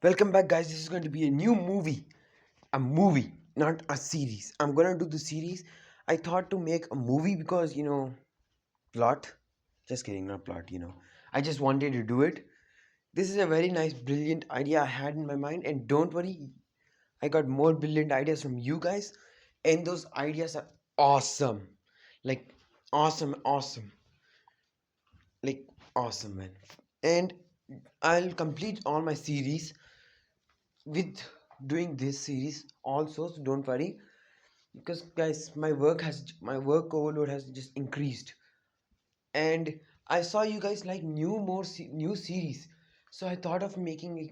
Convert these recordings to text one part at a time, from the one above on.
Welcome back, guys. This is going to be a new movie. A movie, not a series. I'm gonna do the series. I thought to make a movie because, plot. Just kidding, not plot, I just wanted to do it. This is a very nice, brilliant idea I had in my mind. And don't worry, I got more brilliant ideas from you guys. And those ideas are awesome. Like, awesome, awesome. Like, awesome, man. And I'll complete all my series with doing this series also, so don't worry, because guys, my work overload has just increased, and I saw you guys like new series, so I thought of making it,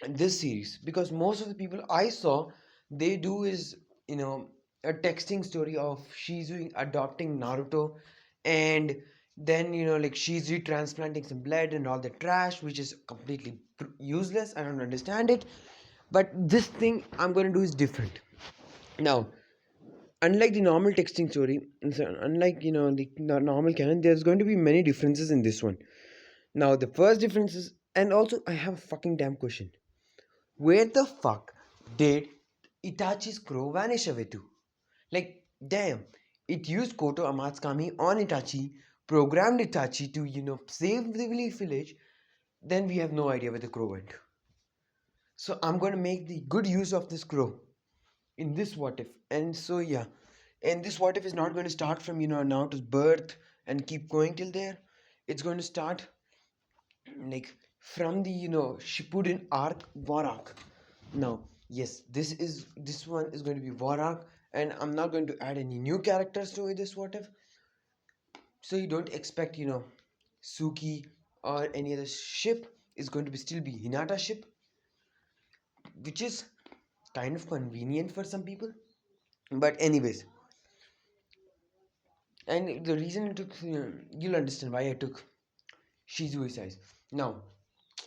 this series, because most of the people I saw, they do is, you know a texting story of Shisui adopting Naruto, and then, like, Shisui transplanting some blood and all the trash, which is completely useless. I don't understand it. But this thing I'm going to do is different. Now, unlike the normal texting story, unlike, the normal canon, there's going to be many differences in this one. Now, the first difference is, and also I have a fucking damn question. Where the fuck did Itachi's crow vanish away to? Like, damn, it used Koto Amatsukami on Itachi, programmed Itachi to, save the village, then we have no idea where the crow went. So I'm going to make the good use of this crow in this what if. And so, yeah. And this what if is not going to start from, Naruto's birth and keep going till there. It's going to start, like, from the, Shippuden arc, war arc. Now, yes, this one is going to be war arc, and I'm not going to add any new characters to this what if. So you don't expect, Suki or any other ship is going to be still be Hinata ship, which is kind of convenient for some people. But anyways, and the reason it took, you'll understand why I took Shizui's size. Now,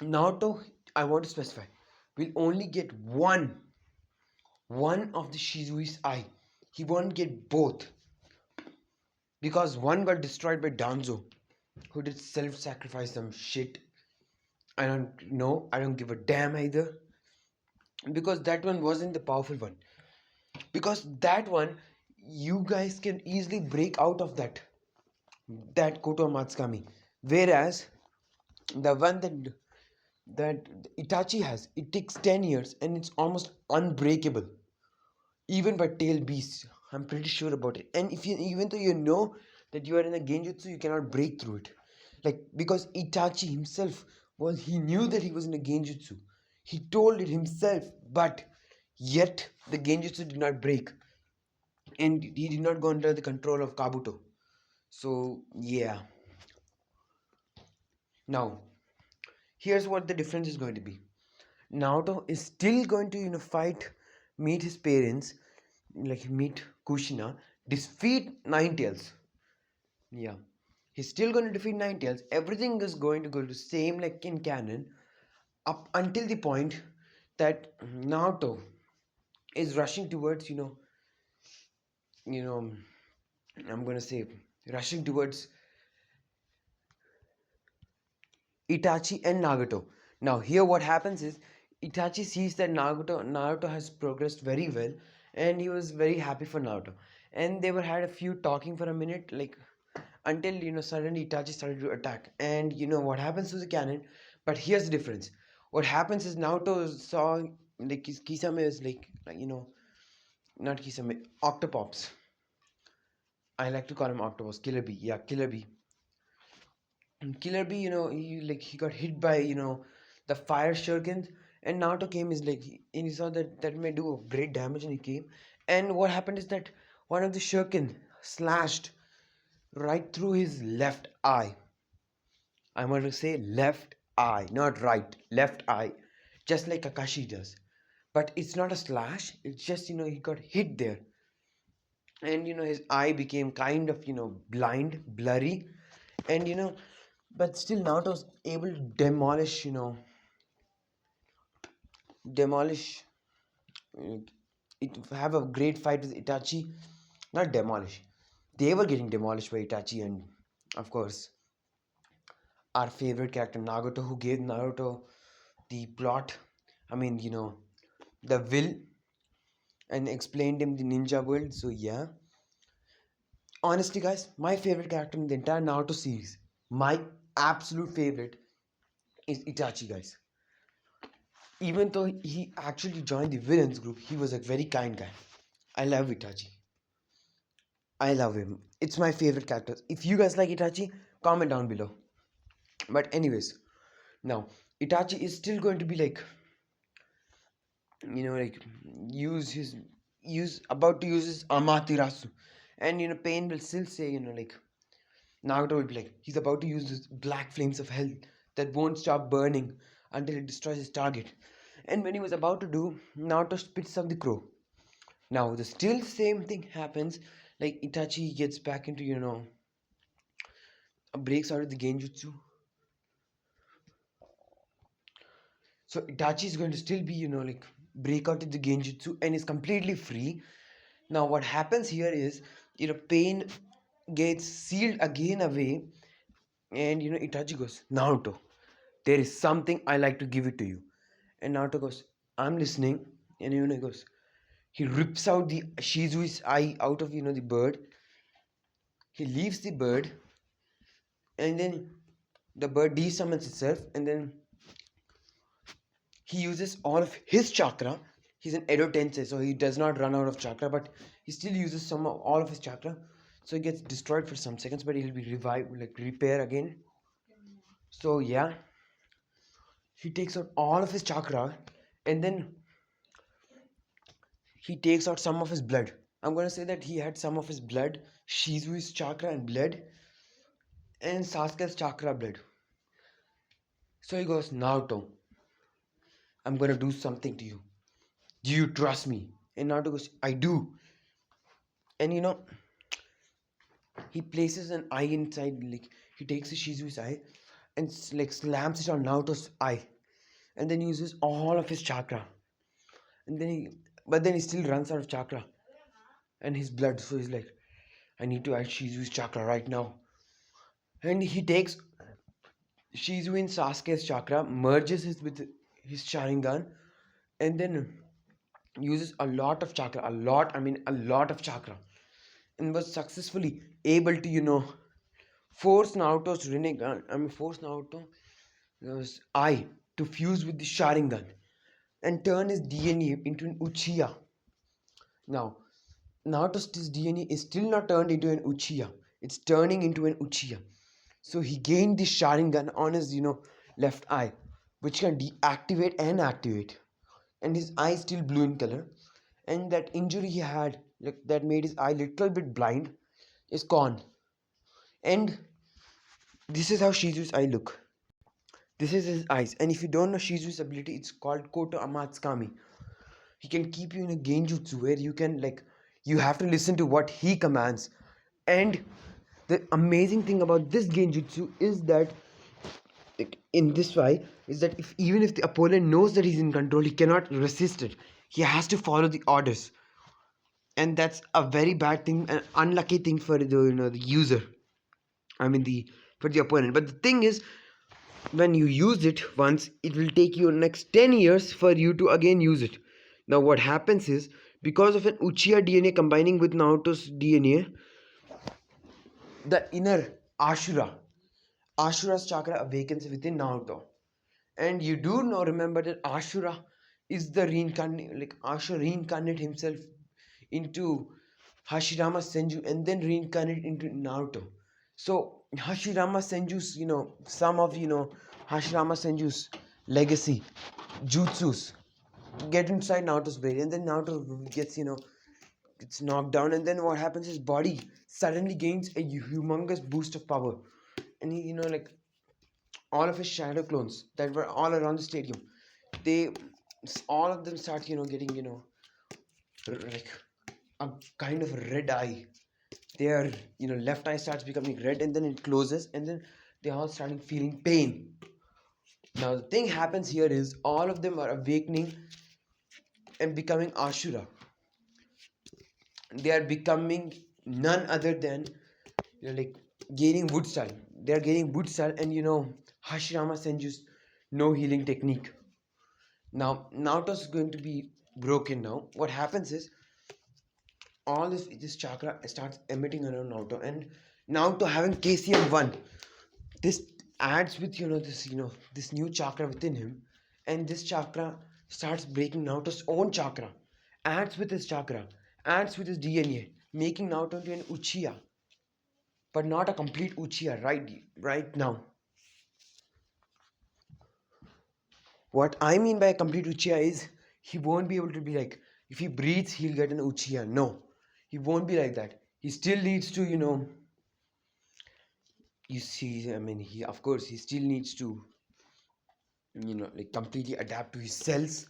Naruto, I want to specify, will only get one of the Shizui's eye. He won't get both, because one got destroyed by Danzo, who did self-sacrifice some shit. I don't know. I don't give a damn either, because that one wasn't the powerful one. Because that one, you guys can easily break out of that Koto Matsukami. Whereas the one that Itachi has, it takes 10 years and it's almost unbreakable, even by tail beasts. I'm pretty sure about it. And if you, even though you know that you are in a genjutsu, you cannot break through it. Like, because Itachi himself he knew that he was in a genjutsu. He told it himself, but yet the genjutsu did not break, and he did not go under the control of Kabuto. So yeah. Now, here's what the difference is going to be. Naruto is still going to, meet his parents, like meet Kushina, defeat Nine Tails. Yeah, he's still going to defeat Nine Tails. Everything is going to go to same like in canon, up until the point that Naruto is rushing towards, you know, I'm gonna say rushing towards Itachi and Nagato. Now here what happens is, Itachi sees that Naruto has progressed very well, and he was very happy for Naruto. And they were had a few talking for a minute, like, until, suddenly Itachi started to attack. And you know what happens to the cannon. But here's the difference. What happens is, Naruto saw, like, Kisame is like, not Kisame, Octopops. I like to call him Octopus. Killer Bee. Yeah, Killer Bee. Killer Bee, he got hit by, the fire shuriken, and Naruto came is like, and he saw that may do great damage, and he came, and what happened is that one of the shuriken slashed right through his left eye. I want to say left eye, not right, left eye, just like Kakashi does. But it's not a slash; it's just, he got hit there, and his eye became kind of, blind, blurry, and but still Naruto was able to demolish uh, it, have a great fight with Itachi. Not demolish, they were getting demolished by Itachi, and of course our favorite character Nagato, who gave Naruto the plot, I mean, the will, and explained him the ninja world. So yeah, honestly, guys, my favorite character in the entire Naruto series, my absolute favorite, is Itachi, guys. Even though he actually joined the villains group, he was a very kind guy. I love Itachi. I love him. It's my favorite character. If you guys like Itachi, comment down below. But anyways, now Itachi is still going to be like, like use his use about to use his Amaterasu, and Pain will still say, like Naruto will be like, he's about to use this black flames of hell that won't stop burning until it destroys his target. And when he was about to do, Naruto spits out the crow. Now the still same thing happens, like Itachi gets back into, breaks out of the genjutsu. So Itachi is going to still be, like break out of the genjutsu and is completely free. Now what happens here is, Pain gets sealed again away, and Itachi goes, Naruto, there is something I like to give it to you. And Naruto goes, I'm listening. And he goes, he rips out the Shisui's eye out of the bird. He leaves the bird, and then the bird desummons itself, and then he uses all of his chakra. He's an Edo Tensei, so he does not run out of chakra, but he still uses some of all of his chakra. So he gets destroyed for some seconds, but he'll be revived, like repair again. So yeah, he takes out all of his chakra, and then he takes out some of his blood. I'm gonna say that he had some of his blood, Shizui's chakra and blood, and Sasuke's chakra blood. So he goes, Naruto, I'm gonna do something to you. Do you trust me? And Naruto goes, I do. And he places an eye inside, like he takes the Shizui's eye and like slams it on Naruto's eye, and then uses all of his chakra. And then he still runs out of chakra and his blood. So he's like, I need to add Shizui's chakra right now. And he takes Shizui and Sasuke's chakra, merges it with his Sharingan, and then uses a lot of chakra, a lot of chakra, and was successfully able to, force Naruto's Rinnegan, force Naruto's eye to fuse with the Sharingan and turn his DNA into an Uchiha. Now, Naruto's DNA is still not turned into an Uchiha. It's turning into an Uchiha. So he gained the Sharingan on his, left eye, which can deactivate and activate. And his eye is still blue in color. And that injury he had, like that made his eye little bit blind, is gone. And this is how Shizu's eye look. This is his eyes. And if you don't know Shizu's ability, it's called Koto Amatsukami. He can keep you in a genjutsu where you can, like, you have to listen to what he commands. And the amazing thing about this genjutsu is that, like, in this way, is that even if the opponent knows that he's in control, he cannot resist it. He has to follow the orders, and that's a very bad thing, an unlucky thing for the the user. I mean the for the opponent. But the thing is, when you use it once, it will take you next 10 years for you to again use it. Now what happens is, because of an Uchiha DNA combining with Naruto's DNA, the inner Ashura's chakra awakens within Naruto. And you do know, remember that Ashura is the reincarnate, like Ashura reincarnate himself into Hashirama Senju and then reincarnate into Naruto. So Hashirama Senju's, some of Hashirama Senju's legacy, jutsus, get inside Naruto's brain, and then Naruto gets, gets knocked down, and then what happens, his body suddenly gains a humongous boost of power. And he, like all of his shadow clones that were all around the stadium, they all of them start, getting, like a kind of red eye. Their, left eye starts becoming red, and then it closes, and then they all starting feeling pain. Now the thing happens here is, all of them are awakening and becoming Ashura. They are becoming none other than, like gaining wood style. They are gaining wood style, and Hashirama Senju's no healing technique. Now Naruto's going to be broken now. What happens is all this chakra starts emitting around Naruto, and Naruto having KCM1, this adds with this new chakra within him, and this chakra starts breaking Naruto's own chakra, adds with his chakra, adds with his DNA, making Naruto into an Uchiha, but not a complete Uchiha right now. What I mean by a complete Uchiha is he won't be able to be like, if he breathes, he'll get an Uchiha. No, he won't be like that. He still needs to, you see, I mean, he, of course, he still needs to, like completely adapt to his cells.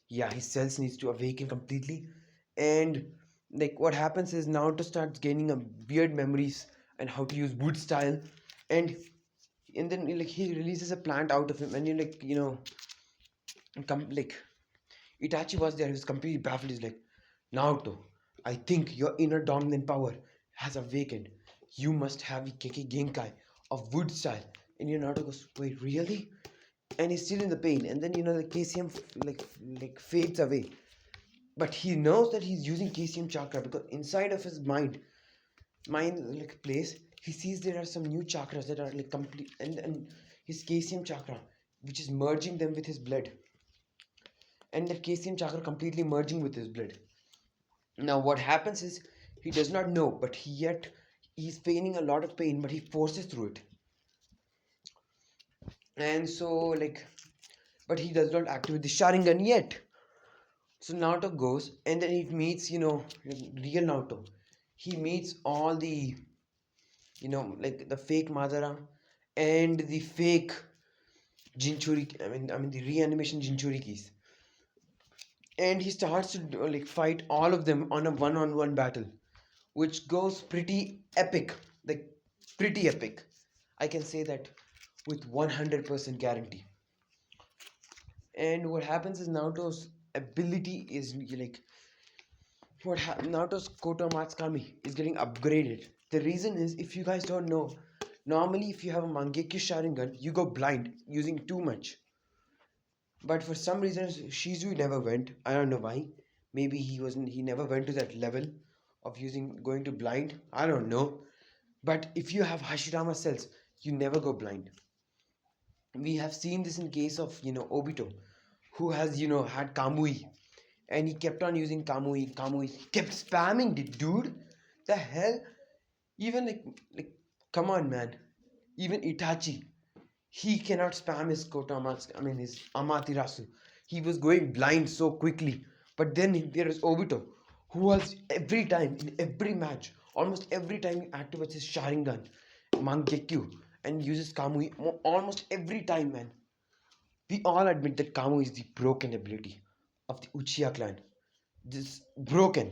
Yeah, his cells needs to awaken completely. And like what happens is Naruto starts gaining a weird memories and how to use wood style. And and then like he releases a plant out of him, and like Itachi was there. He was completely baffled. He's like, Naruto, I think your inner dominant power has awakened. You must have Ikeki Genkai of wood style. And Naruto goes, wait, really? And he's still in the pain. And then the KCM like fades away. But he knows that he's using KCM chakra because inside of his mind like place, he sees there are some new chakras that are like complete, and his KCM chakra, which is merging them with his blood, and that KCM chakra completely merging with his blood. Now what happens is he does not know, but he's feigning a lot of pain, but he forces through it. And so like, but he does not activate the Sharingan yet. So Naruto goes and then he meets, real Naruto. He meets all the, like the fake Madara and the fake Jinchuriki. I mean the reanimation Jinchurikis. And he starts to like fight all of them on a one-on-one battle, which goes pretty epic, like pretty epic. I can say that with 100% guarantee. And what happens is Naruto's ability is like Naruto's Koto Matsukami is getting upgraded. The reason is, if you guys don't know, normally if you have a Mangekyo Sharingan, you go blind using too much. But for some reason, Shisui never went. I don't know why. Maybe he never went to that level of going to blind. I don't know. But if you have Hashirama cells, you never go blind. We have seen this in case of Obito, who has had Kamui, and he kept on using Kamui, kept spamming it, dude. The hell, even like come on, man. Even Itachi, he cannot spam his Kotamas, I mean his Amaterasu. He was going blind so quickly. But then there is Obito, who was every time, in every match, almost every time he activates his Sharingan, Mangekyo, and uses Kamui almost every time, man. We all admit that Kamui is the broken ability of the Uchiha clan. This broken.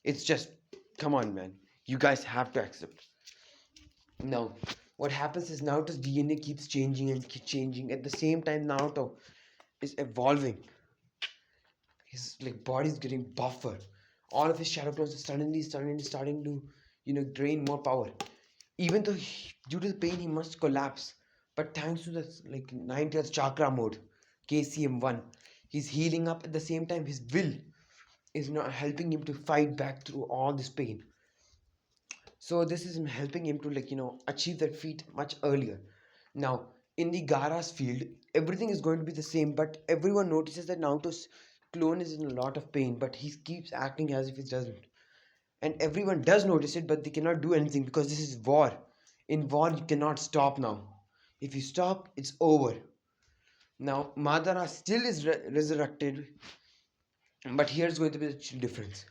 It's just, come on, man. You guys have to accept. Now, what happens is Naruto's DNA keeps changing and keeps changing. At the same time, Naruto is evolving. His like body is getting buffer. All of his shadow clones are suddenly starting to, drain more power. Even though due to the pain, he must collapse. But thanks to the like 90th chakra mode, KCM1, he's healing up. At the same time, his will is not helping him to fight back through all this pain. So this is helping him to achieve that feat much earlier. Now in the Gara's field, everything is going to be the same, but everyone notices that Naruto's clone is in a lot of pain, but he keeps acting as if it doesn't. And everyone does notice it, but they cannot do anything because this is war. In war, you cannot stop now. If you stop, it's over. Now Madara still is resurrected, but here's going to be the difference.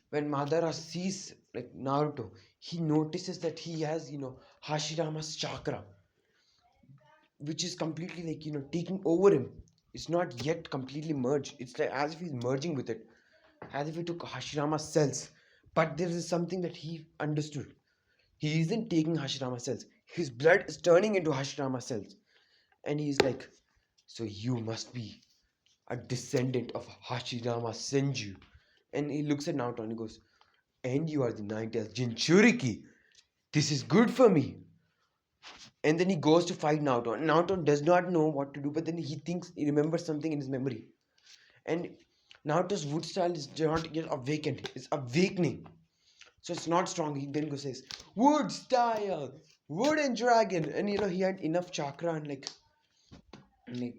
When Madara sees like Naruto, he notices that he has Hashirama's chakra, which is completely like taking over him. It's not yet completely merged. It's like as if he's merging with it, as if he took Hashirama's cells. But there is something that he understood. He isn't taking Hashirama cells. His blood is turning into Hashirama cells, and he's like, "So you must be a descendant of Hashirama Senju." And he looks at Naruto and he goes, "And you are the 9th Jinchuriki. This is good for me." And then he goes to fight Naruto. Naruto does not know what to do, but then he thinks he remembers something in his memory. And Naruto's wood style is not yet awakened. It's awakening. So it's not strong. He then goes says, wood style, wooden dragon. And he had enough chakra and like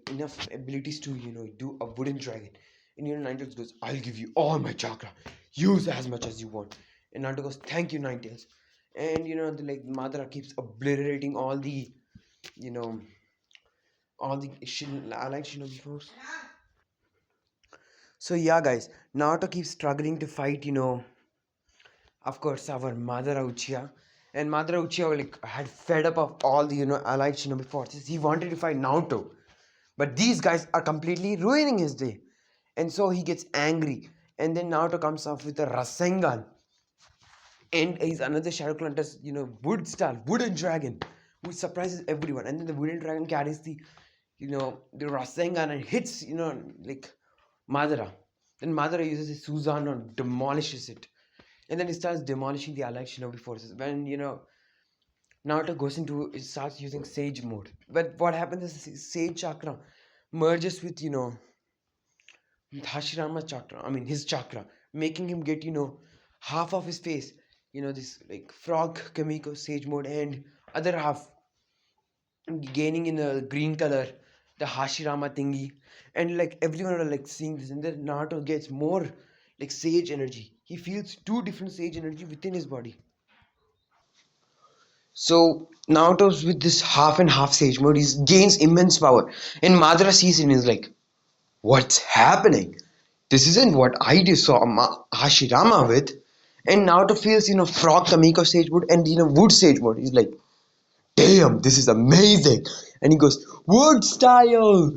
enough abilities to do a wooden dragon. And Ninetales goes, I'll give you all my chakra. Use as much as you want. And Naruto goes, thank you, Ninetales. And Madara keeps obliterating you know all the allied shinobi force. So yeah, guys, Naruto keeps struggling to fight, of course, our Madara Uchiha. And Madara Uchiha had fed up of all the allied shinobi forces. He wanted to fight Naruto, but these guys are completely ruining his day. And so he gets angry, and then Naruto comes off with a Rasengan, and he's another Shadow Clone does wood style wooden dragon, which surprises everyone. And then the wooden dragon carries the Rasengan and hits like Madara. Then Madara uses his Susanoo and demolishes it. And then he starts demolishing the allied shinobi forces. When Naruto goes into it starts using Sage mode. But what happens is Sage chakra merges with Hashirama chakra. I mean his chakra, making him get half of his face. This like frog Kamiko Sage mode, and other half gaining in a green color, the Hashirama thingy. And like everyone are like seeing this, and then Naruto gets more like sage energy. He feels two different sage energy within his body. So Naruto's with this half and half sage mode, he gains immense power. And Madara sees it and is like, what's happening? This isn't what I just saw Hashirama with. And Naruto feels, frog Kamiko sage mode and wood sage mode. He's like, damn, this is amazing. And he goes, wood style,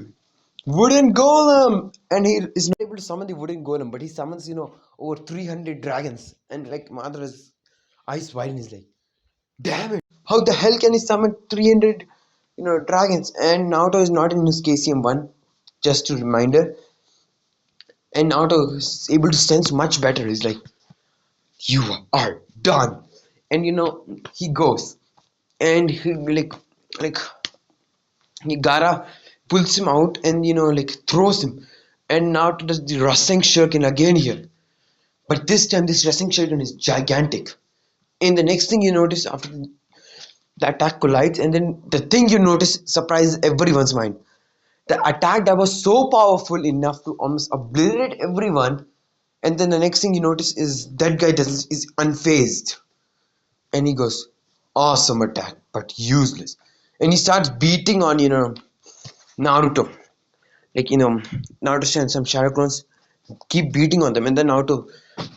wooden golem. And he is not able to summon the wooden golem, but he summons, over 300 dragons. And like Madara's eyes widen, he's like, damn it, how the hell can he summon 300 dragons? And Naruto is not in his KCM1, just a reminder. And Naruto is able to sense much better. He's like, you are done. And he goes and he like Gara pulls him out and throws him. And Naruto does the Rasen Shuriken again here. But this time this Rasen Shuriken is gigantic. And the next thing you notice after the attack collides, and then the thing you notice surprises everyone's mind. The attack that was so powerful enough to almost obliterate everyone, and then the next thing you notice is that guy is unfazed. And he goes, awesome attack, but useless. And he starts beating on, Naruto. Like, Naruto and some Shadow Clones keep beating on them, and then Naruto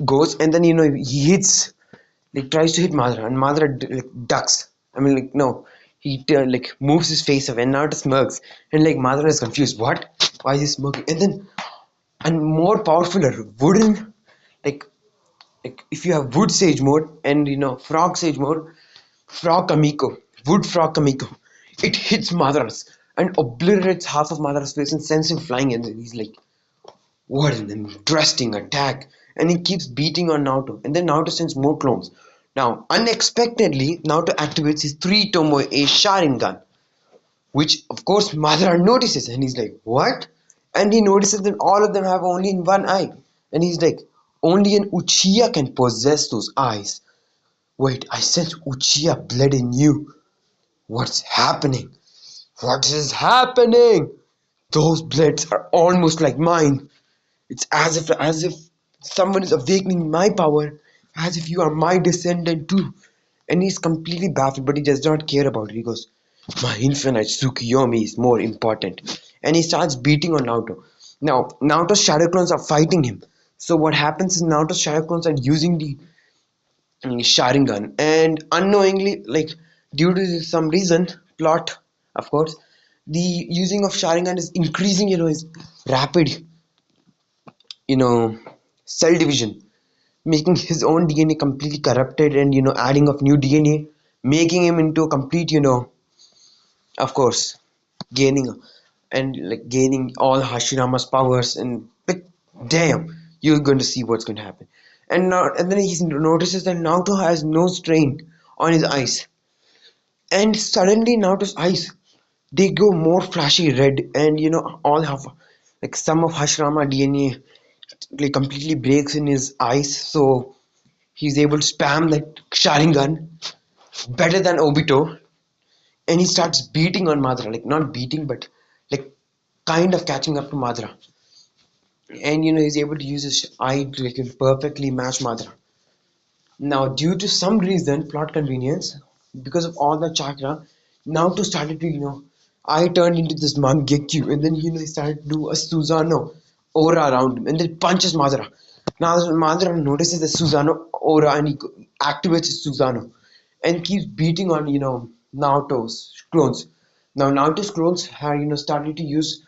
goes, and then, he hits, like, tries to hit Madara, and Madara ducks. I mean, like, no, he moves his face away, and Naruto smirks, and like Madara is confused. What? Why is he smirking? And then, and more powerful, wooden, like if you have wood sage mode and frog sage mode, frog Kamiko, wood frog Kamiko, it hits Madara's and obliterates half of Madara's face and sends him flying, and he's like, what an interesting attack. And he keeps beating on Naruto. And then Naruto sends more clones. Now, unexpectedly, Naruto activates his 3 Tomoe Sharingan, which of course Madara notices. And he's like, what? And he notices that all of them have only in one eye. And he's like, only an Uchiha can possess those eyes. Wait, I sense Uchiha blood in you. What's happening? What is happening? Those bloods are almost like mine. It's as if someone is awakening my power, as if you are my descendant too. And he's completely baffled, but he does not care about it. He goes, my infinite Tsukuyomi is more important. And he starts beating on Naruto. Now, Naruto's shadow clones are fighting him. So what happens is Naruto's shadow clones are using the Sharingan. And unknowingly, like due to some reason, plot, of course, the using of Sharingan is increasing, his rapid cell division, making his own DNA completely corrupted, and adding of new DNA, making him into a complete, of course, gaining gaining all Hashirama's powers, and like, damn, you're going to see what's going to happen. And now, and then he notices that Naruto has no strain on his eyes, And suddenly Naruto's eyes, they go more flashy red, and all have like some of Hashirama DNA like completely breaks in his eyes, so he's able to spam that Sharingan better than Obito, and he starts beating on Madara, like not beating, but like kind of catching up to Madara, and he's able to use his eye to like perfectly match Madara. Now, due to some reason, plot convenience, because of all the chakra, Naruto started to, I turned into this Mangekyu, and then, he started to do a Susanoo aura around him, and then punches Madara. Now, Madara notices the Susanoo aura, and he activates his Susanoo, and keeps beating on, Naruto's clones. Now, Naruto's clones have, started to use,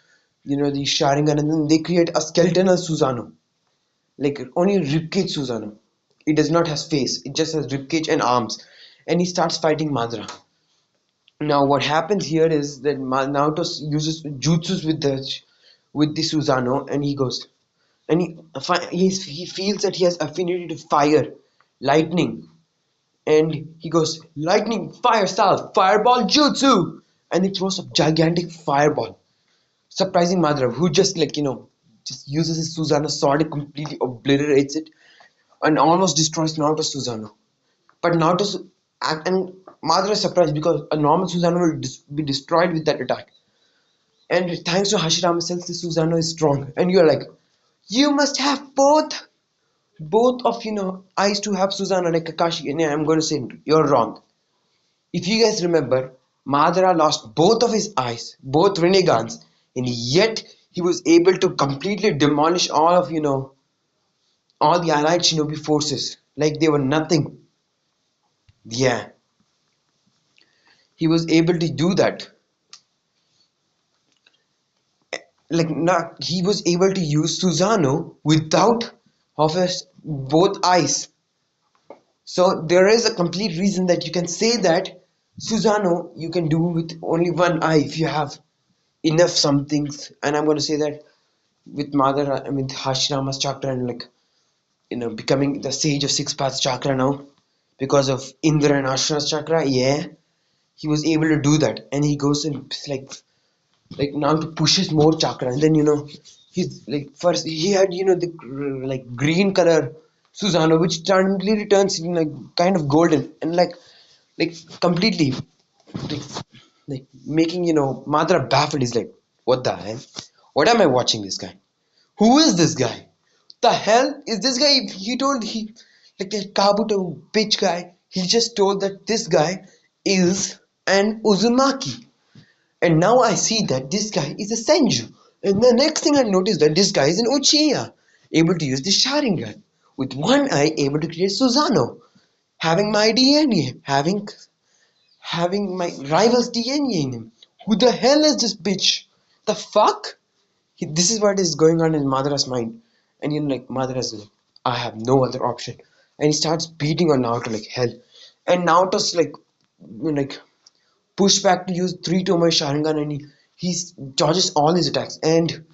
the Sharingan, and then they create a skeletonal Susanoo, like only ribcage Susanoo. It does not have face. It just has ribcage and arms. And he starts fighting Madara. Now what happens here is that Naruto uses jutsus with the Susanoo, and he goes and he feels that he has affinity to fire, lightning, and he goes lightning, fire style, fireball jutsu, and he throws a gigantic fireball, surprising Madara, who just just uses his Susanoo sword and completely obliterates it and almost destroys Naruto's Susanoo. But Naruto's and Madara is surprised because a normal Susanoo will be destroyed with that attack. And thanks to Hashirama cells, the Susanoo is strong. And you're like, you must have both of eyes to have Susanoo like Kakashi. And I'm going to say you're wrong. If you guys remember, Madara lost both of his eyes, both Renegans, and yet he was able to completely demolish all the allied shinobi forces like they were nothing. Yeah, he was able to do that. Like not, he was able to use Susanoo without of his both eyes. So there is a complete reason that you can say that Susanoo you can do with only one eye if you have enough some things. And I'm going to say that with Madara, I mean Hashirama's chakra, and like becoming the sage of six paths chakra now because of Indra and Ashra's chakra. Yeah, he was able to do that, and he goes and now to pushes more chakra, and then he's like first he had the like green color Susanoo, which completely turns like kind of golden, and like completely like, like making Madara baffled. He's like, what the hell, what am I watching this guy, who is this guy, the hell is this guy? He told he like the Kabuto bitch guy, he just told that this guy is an Uzumaki. And now I see that this guy is a Senju. And the next thing I noticed that this guy is an Uchiha, able to use the Sharingan. With one eye, able to create Susanoo. Having my DNA, having my rival's DNA in him. Who the hell is this bitch? The fuck? This is what is going on in Madara's mind. And like Madara's like, I have no other option. And he starts beating on Naruto like hell. And Naruto's like push back to use 3 Tomoe Sharingan, and he dodges all his attacks. And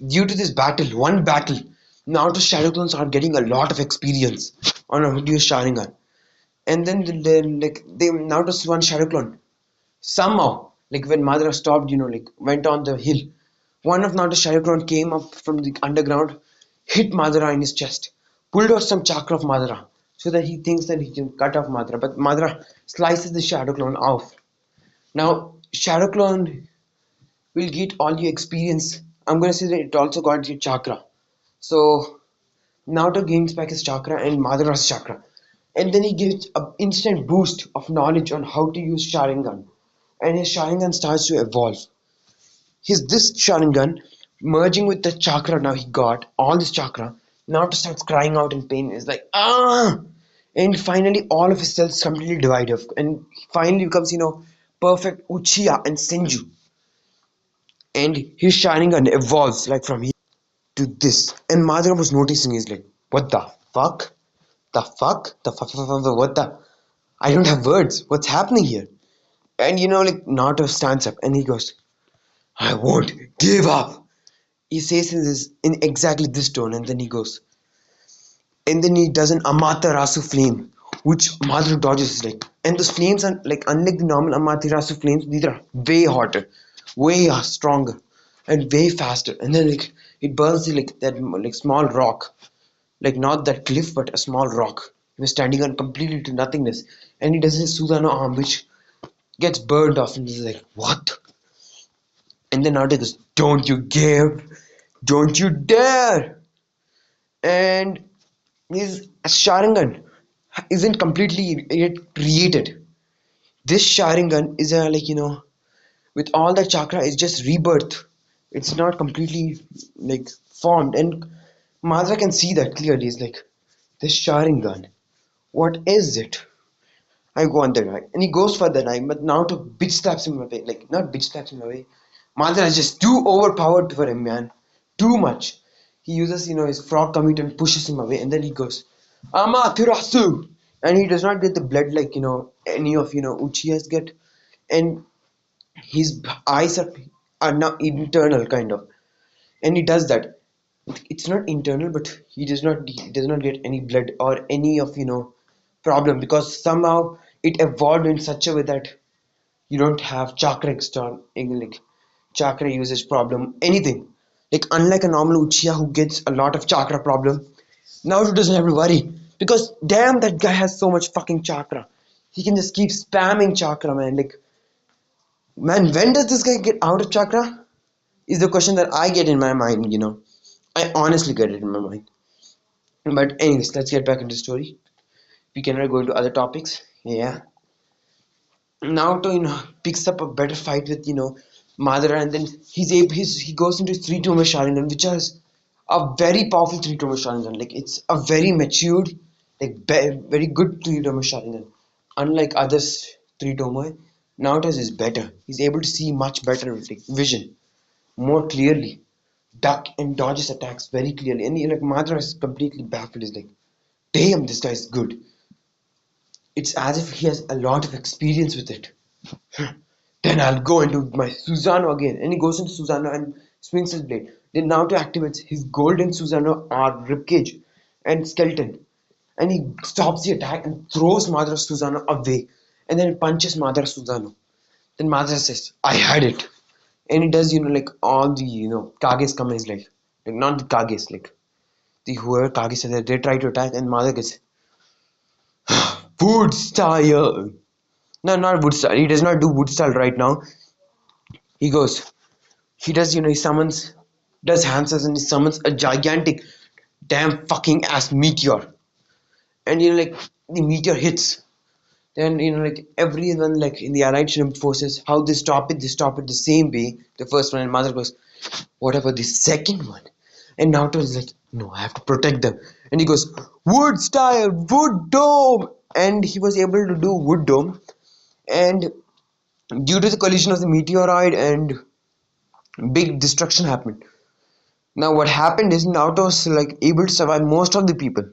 due to this battle, one battle, Naruto's Shadow Clones are getting a lot of experience on how to use Sharingan. And then they Naruto's one Shadow Clone somehow, like when Madara stopped, like went on the hill, one of Naruto's Shadow Clone came up from the underground, hit Madara in his chest, pulled out some chakra of Madara so that he thinks that he can cut off Madara. But Madara slices the Shadow Clone off. Now, Shadow Clone will get all your experience. I'm going to say that it also got your chakra. So, Naruto gains back his chakra and Madara's chakra. And then he gets an instant boost of knowledge on how to use Sharingan. And his Sharingan starts to evolve. This Sharingan merging with the chakra now he got, all this chakra. Naruto starts crying out in pain. He's like, ah! And finally, all of his cells completely divide up. And finally becomes, perfect Uchiha and Senju. And his Sharingan evolves like from here to this. And Madara was noticing, he's like, what the fuck? The fuck? What the? I don't have words. What's happening here? And like Naruto stands up and he goes, I won't give up. He says in exactly this tone, and then he goes, and then he does an Amaterasu flame, which Madara dodges like, and those flames are like unlike the normal Amaterasu flames, these are way hotter, way stronger, and way faster. And then like it burns like that like small rock, like not that cliff, but a small rock. He was standing on completely to nothingness, and he does his Susanoo arm, which gets burned off, and he's like, "What?" And then Naruto goes, "Don't you give, don't you dare!" And his Sharingan isn't completely yet created. This Sharingan is a like with all that chakra is just rebirth. It's not completely like formed, and Madara can see that clearly. It's like this Sharingan. What is it? I go on the knife, and he goes for the knife, but now to bitch slaps him away. Like not bitch slaps him away. Madara is just too overpowered for him, man. Too much. He uses his frog commit and pushes him away, and then he goes, Amaterasu, and he does not get the blood like any of Uchihas get, and his eyes are now internal kind of, and he does that. It's not internal, but he does not get any blood or any of problem, because somehow it evolved in such a way that you don't have chakra external like chakra usage problem anything, like unlike a normal Uchiha who gets a lot of chakra problem. Naruto doesn't have to worry, because damn, that guy has so much fucking chakra. He can just keep spamming chakra, man. Like, man, when does this guy get out of chakra? Is the question that I get in my mind. I honestly get it in my mind. But anyways, let's get back into the story. We cannot go into other topics. Yeah. Naruto, picks up a better fight with, Madara, and then he goes into three Toma Sharingan, which is a very powerful three Toma Sharingan. Like it's a very matured, like very good three Toma Sharingan. Unlike others three Toma, Naruto's is better. He's able to see much better, like vision, more clearly, duck and dodges attacks very clearly. And like Madara is completely baffled. He's like, damn, this guy's good. It's as if he has a lot of experience with it. Then I'll go into my Susanoo again. And he goes into Susanoo and swings his blade. Then Naruto activates his golden Susanoo or ribcage and skeleton. And he stops the attack and throws Madara Susanoo away. And then punches Madara Susanoo. Then Madara says, I had it. And he does, like all the, Kages come in his life. Like not the Kages, like the whoever Kages are there, they try to attack and Madara gets wood style. No, not wood style. He does not do wood style right now. He goes, he does, he summons, does hands and he summons a gigantic, damn fucking ass meteor. And like the meteor hits. Then like everyone like in the Allied Shrimp forces, how they stop it the same way. The first one, and Mother goes, what about the second one? And Naruto is like, no, I have to protect them. And he goes, wood style, wood dome. And he was able to do wood dome. And due to the collision of the meteoroid and big destruction happened. Now what happened is Naruto was like able to survive most of the people,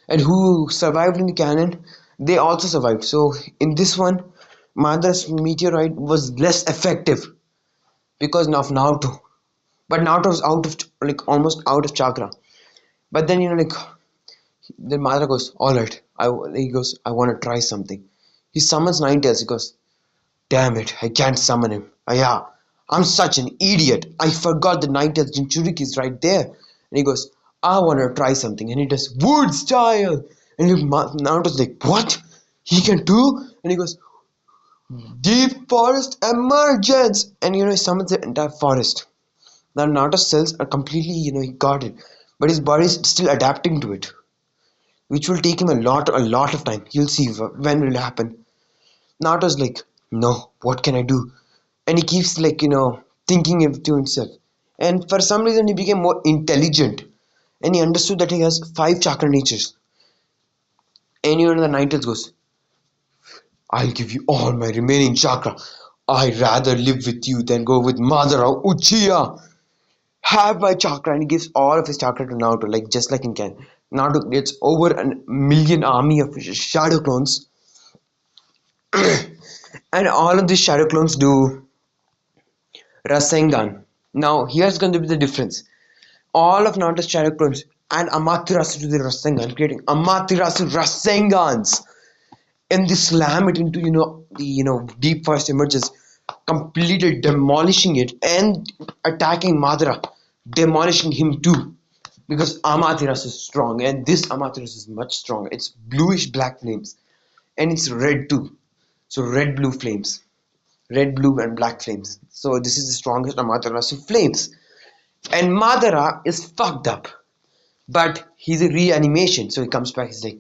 and who survived in the cannon, they also survived. So in this one, Madara's meteorite was less effective because of Naruto. But Naruto was out of like almost out of chakra. But then like then Madara goes, all right. He goes, I want to try something. He summons Ninetales. He goes, damn it, I can't summon him. Yeah, I'm such an idiot. I forgot the Ninetales Jinchuriki is right there. And he goes, I want to try something. And he does wood style. And Naruto's like, what? He can do? And he goes, deep forest emergence. And he summons the entire forest. Now Naruto's cells are completely, he got it. But his body is still adapting to it, which will take him a lot of time. You'll see when will it happen. Naruto's like, no, what can I do? And he keeps like, thinking it to himself. And for some reason, he became more intelligent. And he understood that he has 5 chakra natures. And the Ninetales goes, I'll give you all my remaining chakra. I'd rather live with you than go with Madara Uchiha. Have my chakra. And he gives all of his chakra to Naruto, like just like in Ken. Naruto gets over a million army of shadow clones. And all of these shadow clones do Rasengan. Now, here's going to be the difference. All of Naruto's shadow clones and Amaterasu to the Rasengan, creating Amaterasu Rasengans. And they slam it into the deep forest emerges, completely demolishing it and attacking Madara, demolishing him too. Because Amaterasu is strong, and this Amaterasu is much stronger. It's bluish black flames, and it's red too. So red blue flames, red blue and black flames. So this is the strongest Amaterasu flames. And Madara is fucked up, but he's a reanimation, so he comes back. He's like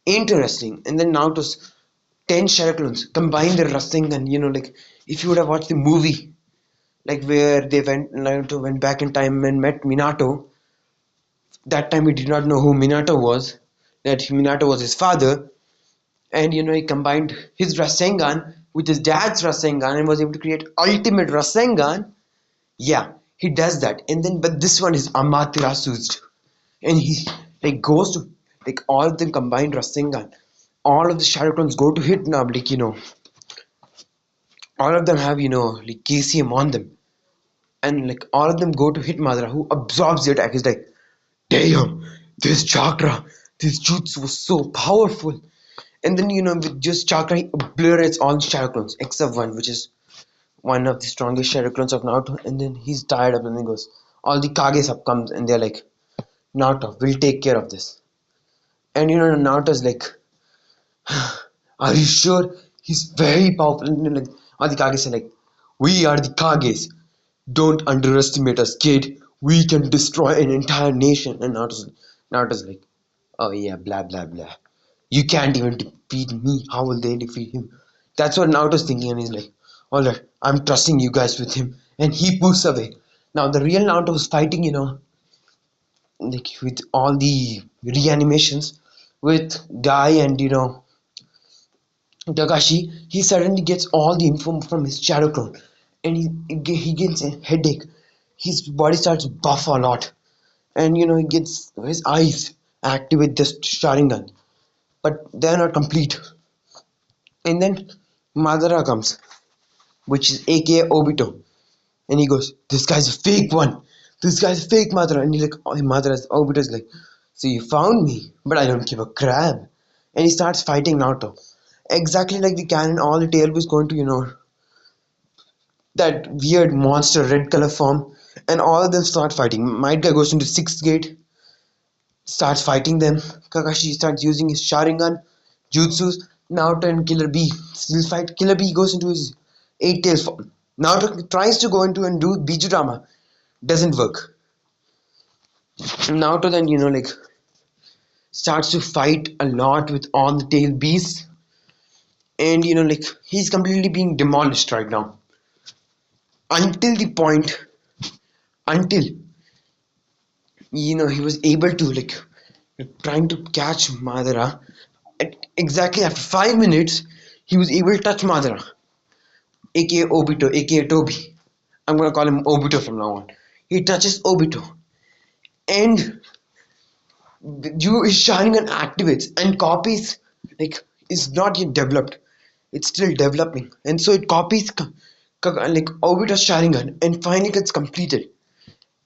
interesting. And then Naruto's 10 Sharaklons combine their Rasengan. Like if you would have watched the movie, like where Naruto went back in time and met Minato. That time he did not know who Minato was. That Minato was his father, and he combined his Rasengan with his dad's Rasengan and was able to create ultimate Rasengan. Yeah, he does that, and then but this one is Amaterasu's, and he like goes to like all of them combined Rasengan. All of the Shadow go to hit now, like all of them have like KCM on them, and like all of them go to hit Madara, who absorbs the attack. He's like, damn, this chakra, this jutsu was so powerful. And then with just chakra, he obliterates all the shadow clones except one, which is one of the strongest shadow clones of Naruto. And then he's tired of it, and he goes, all the Kages up comes, and they're like, Naruto, we'll take care of this. And Naruto's like, are you sure? He's very powerful. And like all the Kages are like, we are the Kages. Don't underestimate us, kid. We can destroy an entire nation. And Naruto's like, oh yeah, blah blah blah. You can't even defeat me. How will they defeat him? That's what Naruto's thinking, and he's like, alright, I'm trusting you guys with him. And he moves away. Now the real Naruto was fighting, like with all the reanimations with Guy and Kakashi. He suddenly gets all the info from his shadow clone, and he gets a headache. His body starts to buff a lot, and he gets his eyes activate this Sharingan, but they're not complete. And then Madara comes, which is aka Obito, and he goes, this guy's a fake one. This guy's a fake Madara. And he's like, oh, Obito's like, so you found me, but I don't give a crap. And he starts fighting Naruto. Exactly like the canon, all the tail was going to, that weird monster red color form, and all of them start fighting. Might Guy goes into sixth gate, starts fighting them. Kakashi starts using his Sharingan, Jutsus. Naruto and Killer B still fight. Killer B goes into his eight tails form. Naruto tries to go into and do Bijutama. Doesn't work. Naruto then, like starts to fight a lot with all the tail beasts. And, like he's completely being demolished right now. Until the point, until, he was able to, like trying to catch Madara. Exactly after 5 minutes, he was able to touch Madara, aka Obito, aka Toby. I'm gonna call him Obito from now on. He touches Obito, and his Sharingan activates and copies. Like it's not yet developed; it's still developing, and so it copies like Obito's Sharingan, and finally gets completed.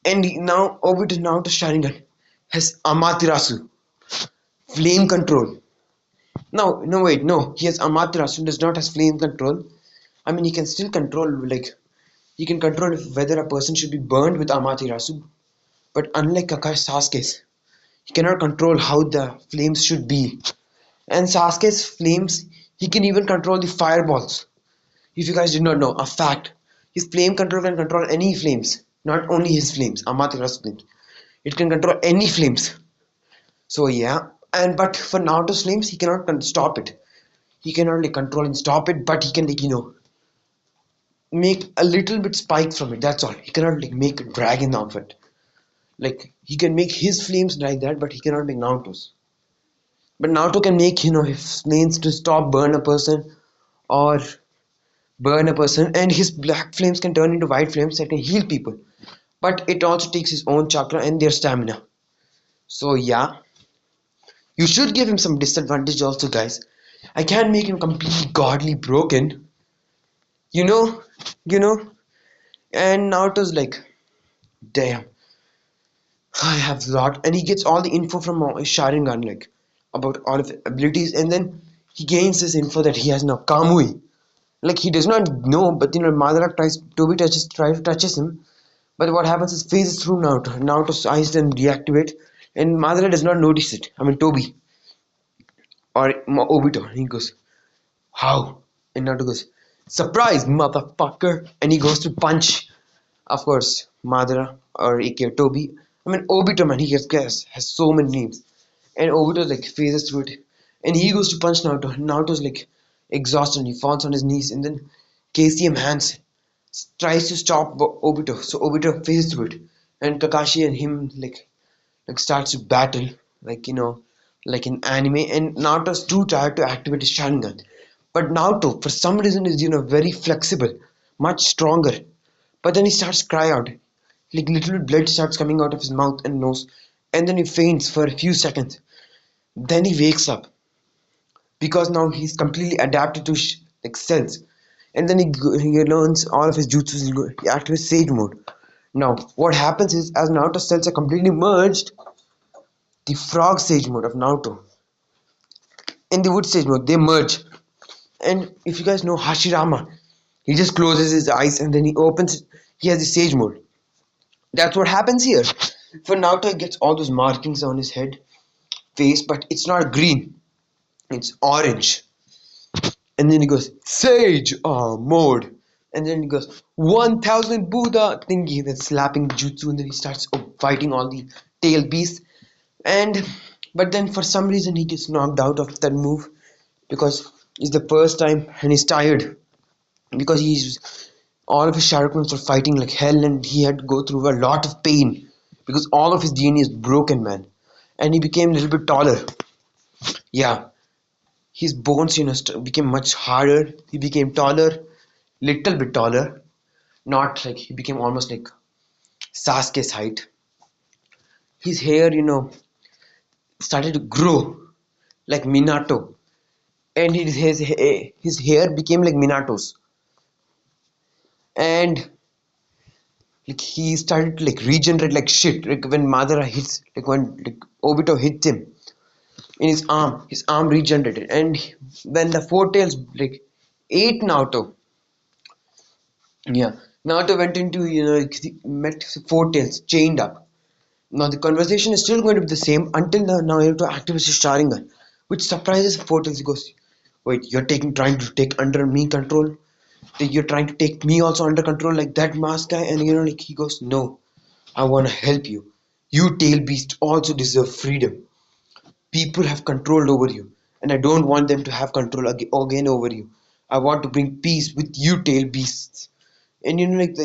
And now Naruto's Sharingan has Amaterasu, flame control. No, wait, no. He has Amaterasu, does not has flame control. I mean, he can still control, like, he can control whether a person should be burned with Amaterasu. But unlike Kakashi Sasuke's, he cannot control how the flames should be. And Sasuke's flames, he can even control the fireballs. If you guys did not know, a fact. His flame control can control any flames. Not only his flames, Amaterasu flames. It can control any flames. So yeah, but for Naruto's flames, he cannot stop it. He cannot like control and stop it, but he can like make a little bit spike from it. That's all. He cannot like make a dragon out of it. Like he can make his flames like that, but he cannot make Naruto's. But Naruto can make his flames to stop burn a person or burn a person, and his black flames can turn into white flames that can heal people. But it also takes his own chakra and their stamina. So yeah, you should give him some disadvantage also, guys. I can't make him completely godly broken. You know, you know. And Naruto's like, damn. I have a lot, and he gets all the info from Sharingan, like about all of his abilities, and then he gains this info that he has now Kamui. Like he does not know, but Madara tries to touches him, but what happens is phases through Naruto. Naruto's eyes then deactivate, and Madara does not notice it. I mean Toby or Obito. And he goes, "How?" And Naruto goes, "Surprise, motherfucker!" And he goes to punch, of course, Madara or aka Toby. I mean Obito, man, has so many names. And Obito like phases through it. And he goes to punch Naruto. Naruto's like exhausted and he falls on his knees. And then KCM hands tries to stop Obito. So Obito phases through it. And Kakashi and him like starts to battle, like like in anime. And Naruto's too tired to activate his Sharingan. But Naruto, for some reason, is very flexible, much stronger. But then he starts to cry out. Like little blood starts coming out of his mouth and nose. And then he faints for a few seconds. Then he wakes up because now he's completely adapted to like cells. And then he learns all of his jutsus. He activates Sage mode. Now, what happens is, as Naruto cells are completely merged, the Frog Sage mode of Naruto and the Wood Sage mode they merge. And if you guys know Hashirama, he just closes his eyes and then he opens. He has the Sage mode. That's what happens here. For Naruto, he gets all those markings on his head, face, but it's not green. It's orange. And then he goes Sage mode. And then he goes 1000 Buddha thingy, that's slapping jutsu, and then he starts fighting all the tail beasts. And but then for some reason he gets knocked out of that move because it's the first time and he's tired because he's all of his Sharingan are fighting like hell and he had to go through a lot of pain because all of his DNA is broken, man. And he became a little bit taller. Yeah, his bones became much harder. He became taller, little bit taller, not like he became almost like Sasuke's height. His hair started to grow like Minato, and his hair became like Minato's, and like he started to like regenerate like shit. Like when Madara hits, like when like Obito hits him in his arm regenerated, and when the Four Tails like ate Naruto, yeah, Naruto went into met Four Tails chained up. Now the conversation is still going to be the same until now you have to activate his Sharingan, which surprises Four Tails. He goes, "Wait, you're trying to take under me control? You're trying to take me also under control like that mask guy?" And like he goes, "No, I want to help you. You tail beast also deserve freedom. People have control over you, and I don't want them to have control again over you. I want to bring peace with you tail beasts." And like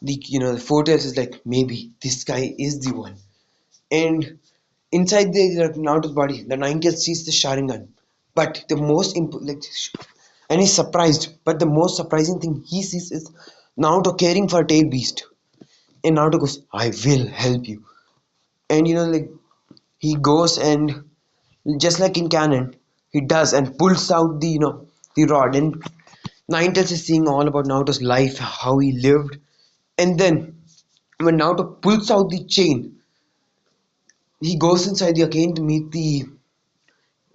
the Four Tails is like, maybe this guy is the one. And inside the Naruto's body, the Nine-Tails sees the Sharingan. But the most and he's surprised. But the most surprising thing he sees is Naruto caring for a tail beast. And Naruto goes, "I will help you." And like he goes and just like in canon, he does and pulls out the rod. And Nine-Tails is seeing all about Naruto's life, how he lived. And then when Naruto pulls out the chain, he goes inside the arcane to meet the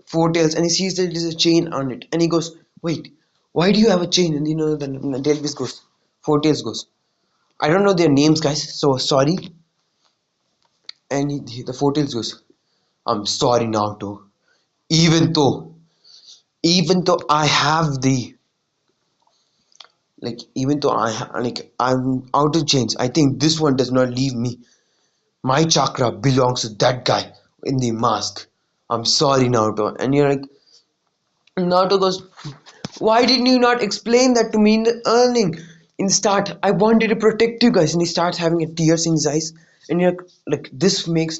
Four Tails and he sees that there's a chain on it. And he goes, "Wait, why do you have a chain?" And the Tailbeast goes, Four Tails goes, "I don't know their names, guys, so sorry." And the Four Tails goes, "I'm sorry, Naruto. Even though, even though I have the, even though I'm out of chains, I think this one does not leave me. My chakra belongs to that guy in the mask. I'm sorry, Naruto." And you're like, Naruto goes, "Why didn't you not explain that to me in the earning? In the start, I wanted to protect you guys." And he starts having a tears in his eyes. And you're like, this makes,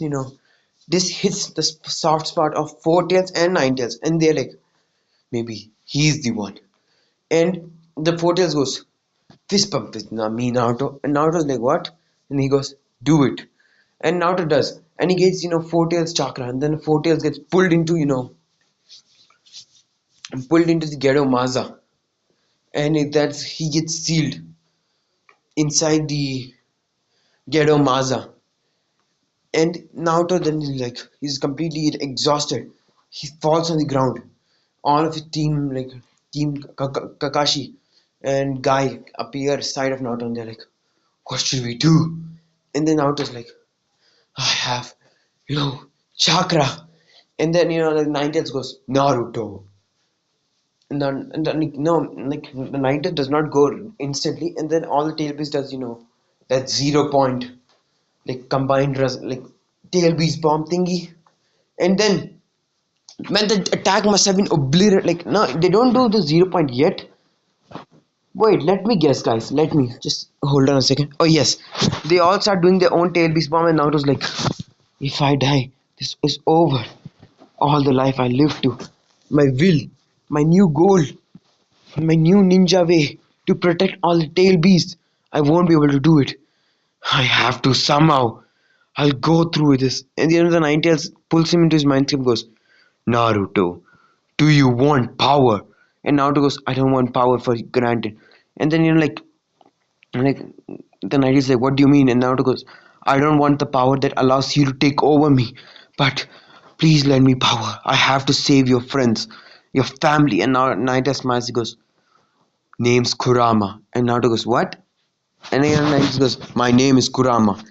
this hits the soft spot of Four Tails and Nine Tails. And they're like, maybe he's the one. And the Four Tails goes, "Fist bump with me, Naruto." And Naruto's like, "What?" And he goes, "Do it." And Naruto does. And he gets, Four Tails chakra. And then Four Tails gets pulled into the Ghetto Maza. And he gets sealed inside the Ghetto Maza. And Naruto then he's completely exhausted. He falls on the ground. All of his team Kakashi and Guy appear side of Naruto and they're like, what should we do? And then Naruto's like, I have, chakra. And then the Ninetales goes, Naruto. And then no, like the Ninetales does not go instantly, and then all the tail does, that 0 point combined tail beast bomb thingy. And then man, the attack must have been obliterated. No, they don't do the 0 point yet. Wait, let me guess, guys. Let me just hold on a second. Oh yes, they all start doing their own tail beast bomb, and now it was like, if I die, this is over. All the life I lived to, my will, my new goal, my new ninja way to protect all the tail beasts. I won't be able to do it. I have to somehow. I'll go through with this. And the end of the Ninetales pulls him into his mindset and goes, Naruto, do you want power? And Naruto goes, I don't want power for granted. And then like the knight is like, what do you mean? And Naruto goes, I don't want the power that allows you to take over me, but please lend me power. I have to save your friends, your family. And now Naruto smiles. He goes, name's Kurama. And Naruto goes, what? And then Naruto goes, my name is Kurama.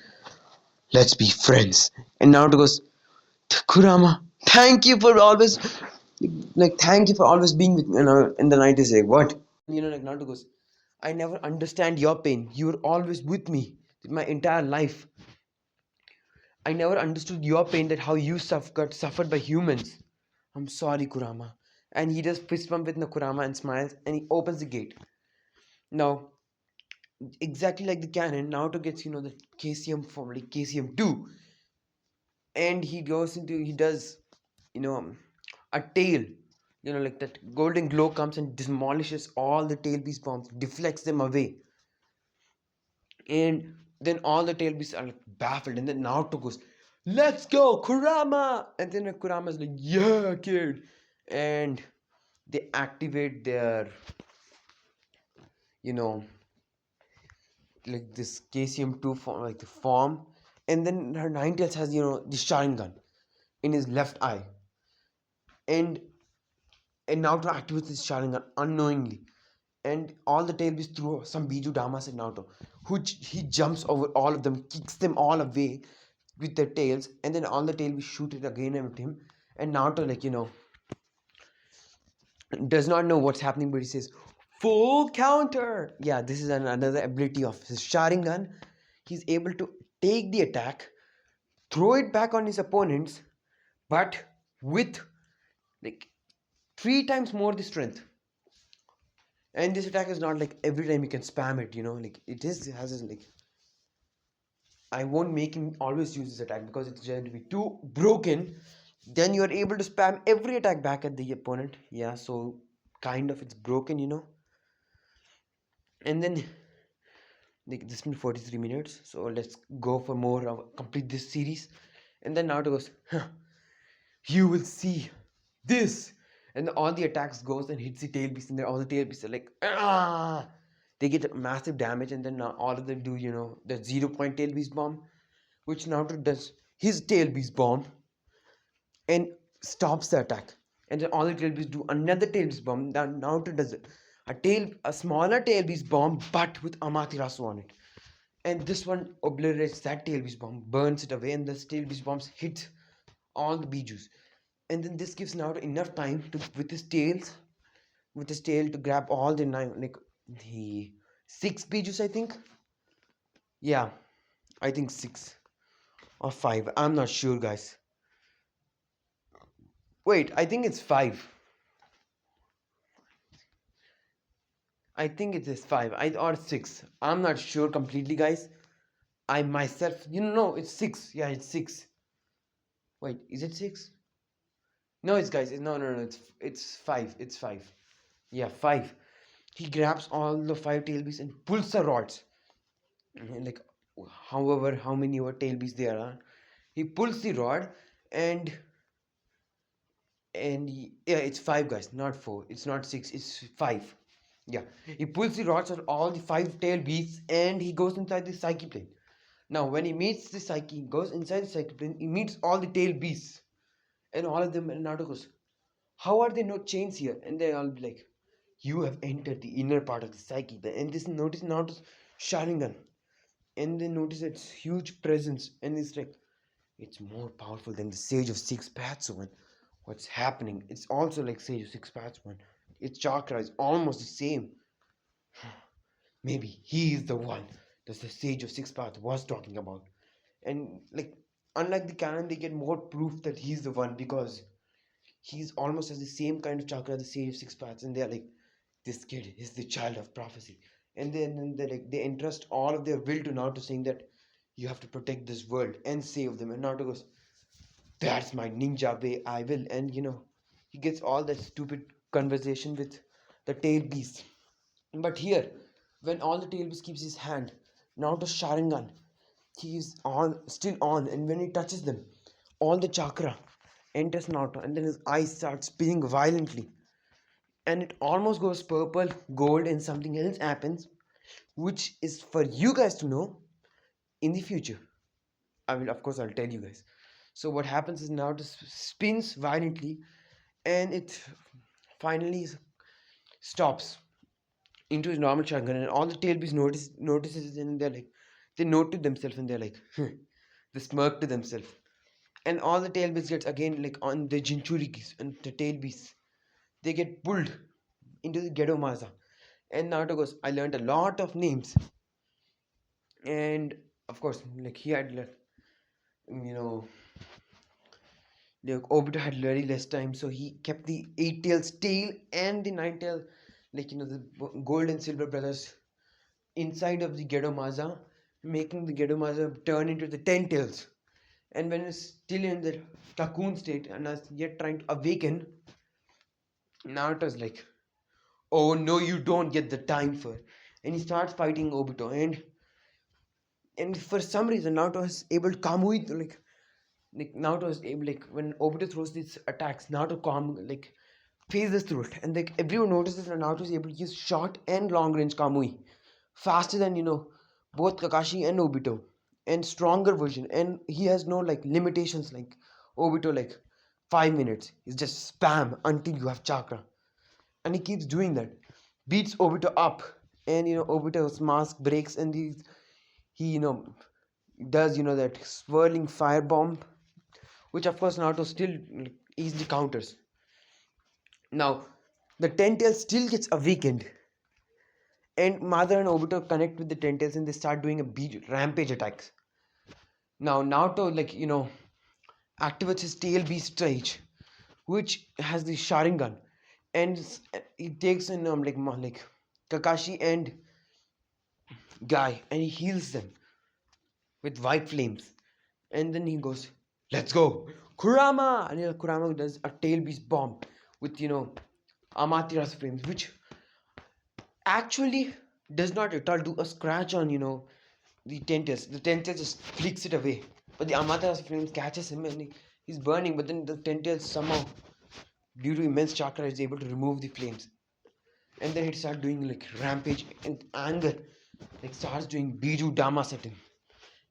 Let's be friends. And Naruto goes, Kurama, thank you for always thank you for always being with me. And the knight is like, what? Naruto goes, I never understand your pain. You were always with me my entire life. I never understood your pain, that how you got suffered by humans. I'm sorry, Kurama. And he just fist bump with Kurama and smiles and he opens the gate. Now, exactly like the canon, Naruto gets, the KCM form, like KCM2. And he does, a tail. That golden glow comes and demolishes all the tail beast bombs, deflects them away. And then all the tail beasts are baffled, and then Naruto goes, let's go, Kurama! And then Kurama's like, yeah, kid. And they activate their, this KCM2 form, the form. And then her Ninetales has, the Sharingan in his left eye. And Naruto activates his Sharingan unknowingly. And all the tail beasts throw some Biju Damas at Naruto, which he jumps over all of them, kicks them all away with their tails, and then all the tail beasts shoot it again at him. And Naruto, does not know what's happening, but he says, full counter. Yeah, this is another ability of his Sharingan. He's able to take the attack, throw it back on his opponents, but with 3 times more the strength. And this attack is not every time you can spam it, it has this I won't make him always use this attack because it's going to be too broken. Then you are able to spam every attack back at the opponent. Yeah, so kind of it's broken, And then this has been 43 minutes, so let's go for more of complete this series. And then Naruto goes, huh, you will see this. And all the attacks goes and hits the tail beast, and then all the tail beasts are like, ah! They get massive damage, and then all of them do, the 0 point tail beast bomb, which Naruto does his tail beast bomb and stops the attack. And then all the tail beasts do another tail beast bomb. Now Naruto does it. A smaller tail beast bomb, but with Amaterasu on it. And this one obliterates that tail beast bomb, burns it away, and the tail beast bombs hit all the Bijus. And then this gives Naruto enough time to with his tail to grab all the the 6 Bijus, I think. Yeah, I think 6 or 5. I'm not sure, guys. Wait, I think it's 5. I think it is 5. Or 6. I'm not sure completely, guys. I myself, no, it's 6. Yeah, it's 6. Wait, is it 6? No, it's guys. No. It's 5. It's 5. Yeah, 5. He grabs all the 5 tail beasts and pulls the rods. Like, however, how many tail beasts there are. He pulls the rod and yeah, it's 5, guys, not 4. It's not 6. It's 5. Yeah, he pulls the rods on all the 5 tail beasts and he goes inside the psyche plane. Now when he meets the psyche, he goes inside the psyche plane, he meets all the tail beasts and all of them, and Naruto goes, how are there no chains here? And they all be like, you have entered the inner part of the psyche. And this notice Naruto's Sharingan. And they notice its huge presence. And it's like, it's more powerful than the Sage of Six Paths one. What's happening? It's also like Sage of Six Paths one. Its chakra is almost the same. Maybe he is the one that the Sage of Six Paths was talking about. And like, unlike the canon, they get more proof that he's the one because he's almost has the same kind of chakra, the Sage of Six Paths, and they're like, this kid is the child of prophecy. And then they entrust all of their will to Naruto, saying that you have to protect this world and save them. And Naruto goes, that's my ninja way, I will. And he gets all that stupid conversation with the tail beast. But here, when all the tail beast keeps his hand, Naruto's Sharingan, he is on, still on, and when he touches them, all the chakra enters Naruto, and then his eyes start spinning violently, and it almost goes purple, gold, and something else happens, which is for you guys to know in the future. Of course, I'll tell you guys. So what happens is now it spins violently, and it finally stops into his normal Sharingan, and all the tailbees notices, and they note to themselves, and they're like, they smirk to themselves, and all the tailbees gets again like on the Jinchurikis and the tailbees, they get pulled into the Gedo Maza. And Naruto goes, I learned a lot of names. And of course, like he had, you know, like Obito had very less time, so he kept the eight tails tail and the nine tail, the gold and silver brothers inside of the Gedo Maza, making the Gedo Maza turn into the ten tails. And when it's still in the cocoon state and is yet trying to awaken, Naruto's like, oh no, you don't get the time for it. And he starts fighting Obito, and for some reason Naruto is able to Kamui, Naruto is able, like when Obito throws these attacks, Naruto phases through it, and like everyone notices that Naruto is able to use short and long range Kamui faster than both Kakashi and Obito, and stronger version, and he has no like limitations like Obito, like 5 minutes. He's just spam until you have chakra, and he keeps doing that, beats Obito up, and Obito's mask breaks, and he does that swirling fire bomb, which of course Naruto still easily counters. Now the ten tails still gets awakened, and Madara and Obito connect with the ten tails, and they start doing a rampage attacks. Now Naruto activates his tail beast stage, which has the Sharingan, and he takes in Kakashi and Guy, and he heals them with white flames. And then he goes, let's go, Kurama! And Kurama does a tail beast bomb with Amaterasu flames, which actually does not at all do a scratch on the tentacles. The tentacle just flicks it away, but the Amaterasu flames catches him, and he's burning. But then the tentacle somehow, due to immense chakra, is able to remove the flames. And then he starts doing like rampage and anger, like starts doing Biju Dama at him.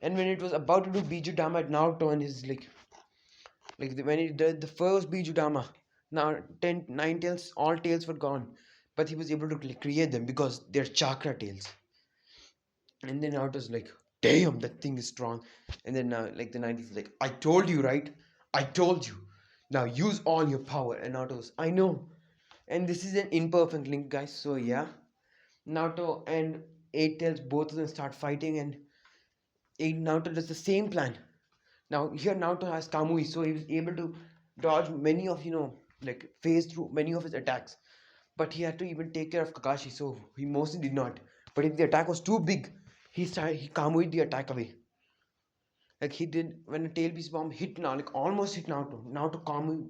And when it was about to do Biju Dama at Naruto, and his when he did the first Biju Dama, now 9 tails, all tails were gone, but he was able to create them because they're chakra tails. And then Naruto's like, damn, that thing is strong. And then the 90s like, I told you, right? I told you. Now use all your power. And Naruto's, I know. And this is an imperfect link, guys. So yeah, Naruto and Eight Tails, both of them start fighting, and Naruto does the same plan. Now here Naruto has Kamui, so he was able to dodge many of phase through many of his attacks. But he had to even take care of Kakashi, so he mostly did not. But if the attack was too big, he Kamui'd the attack away. Like he did when the tail beast bomb hit now, like almost hit Naruto. Naruto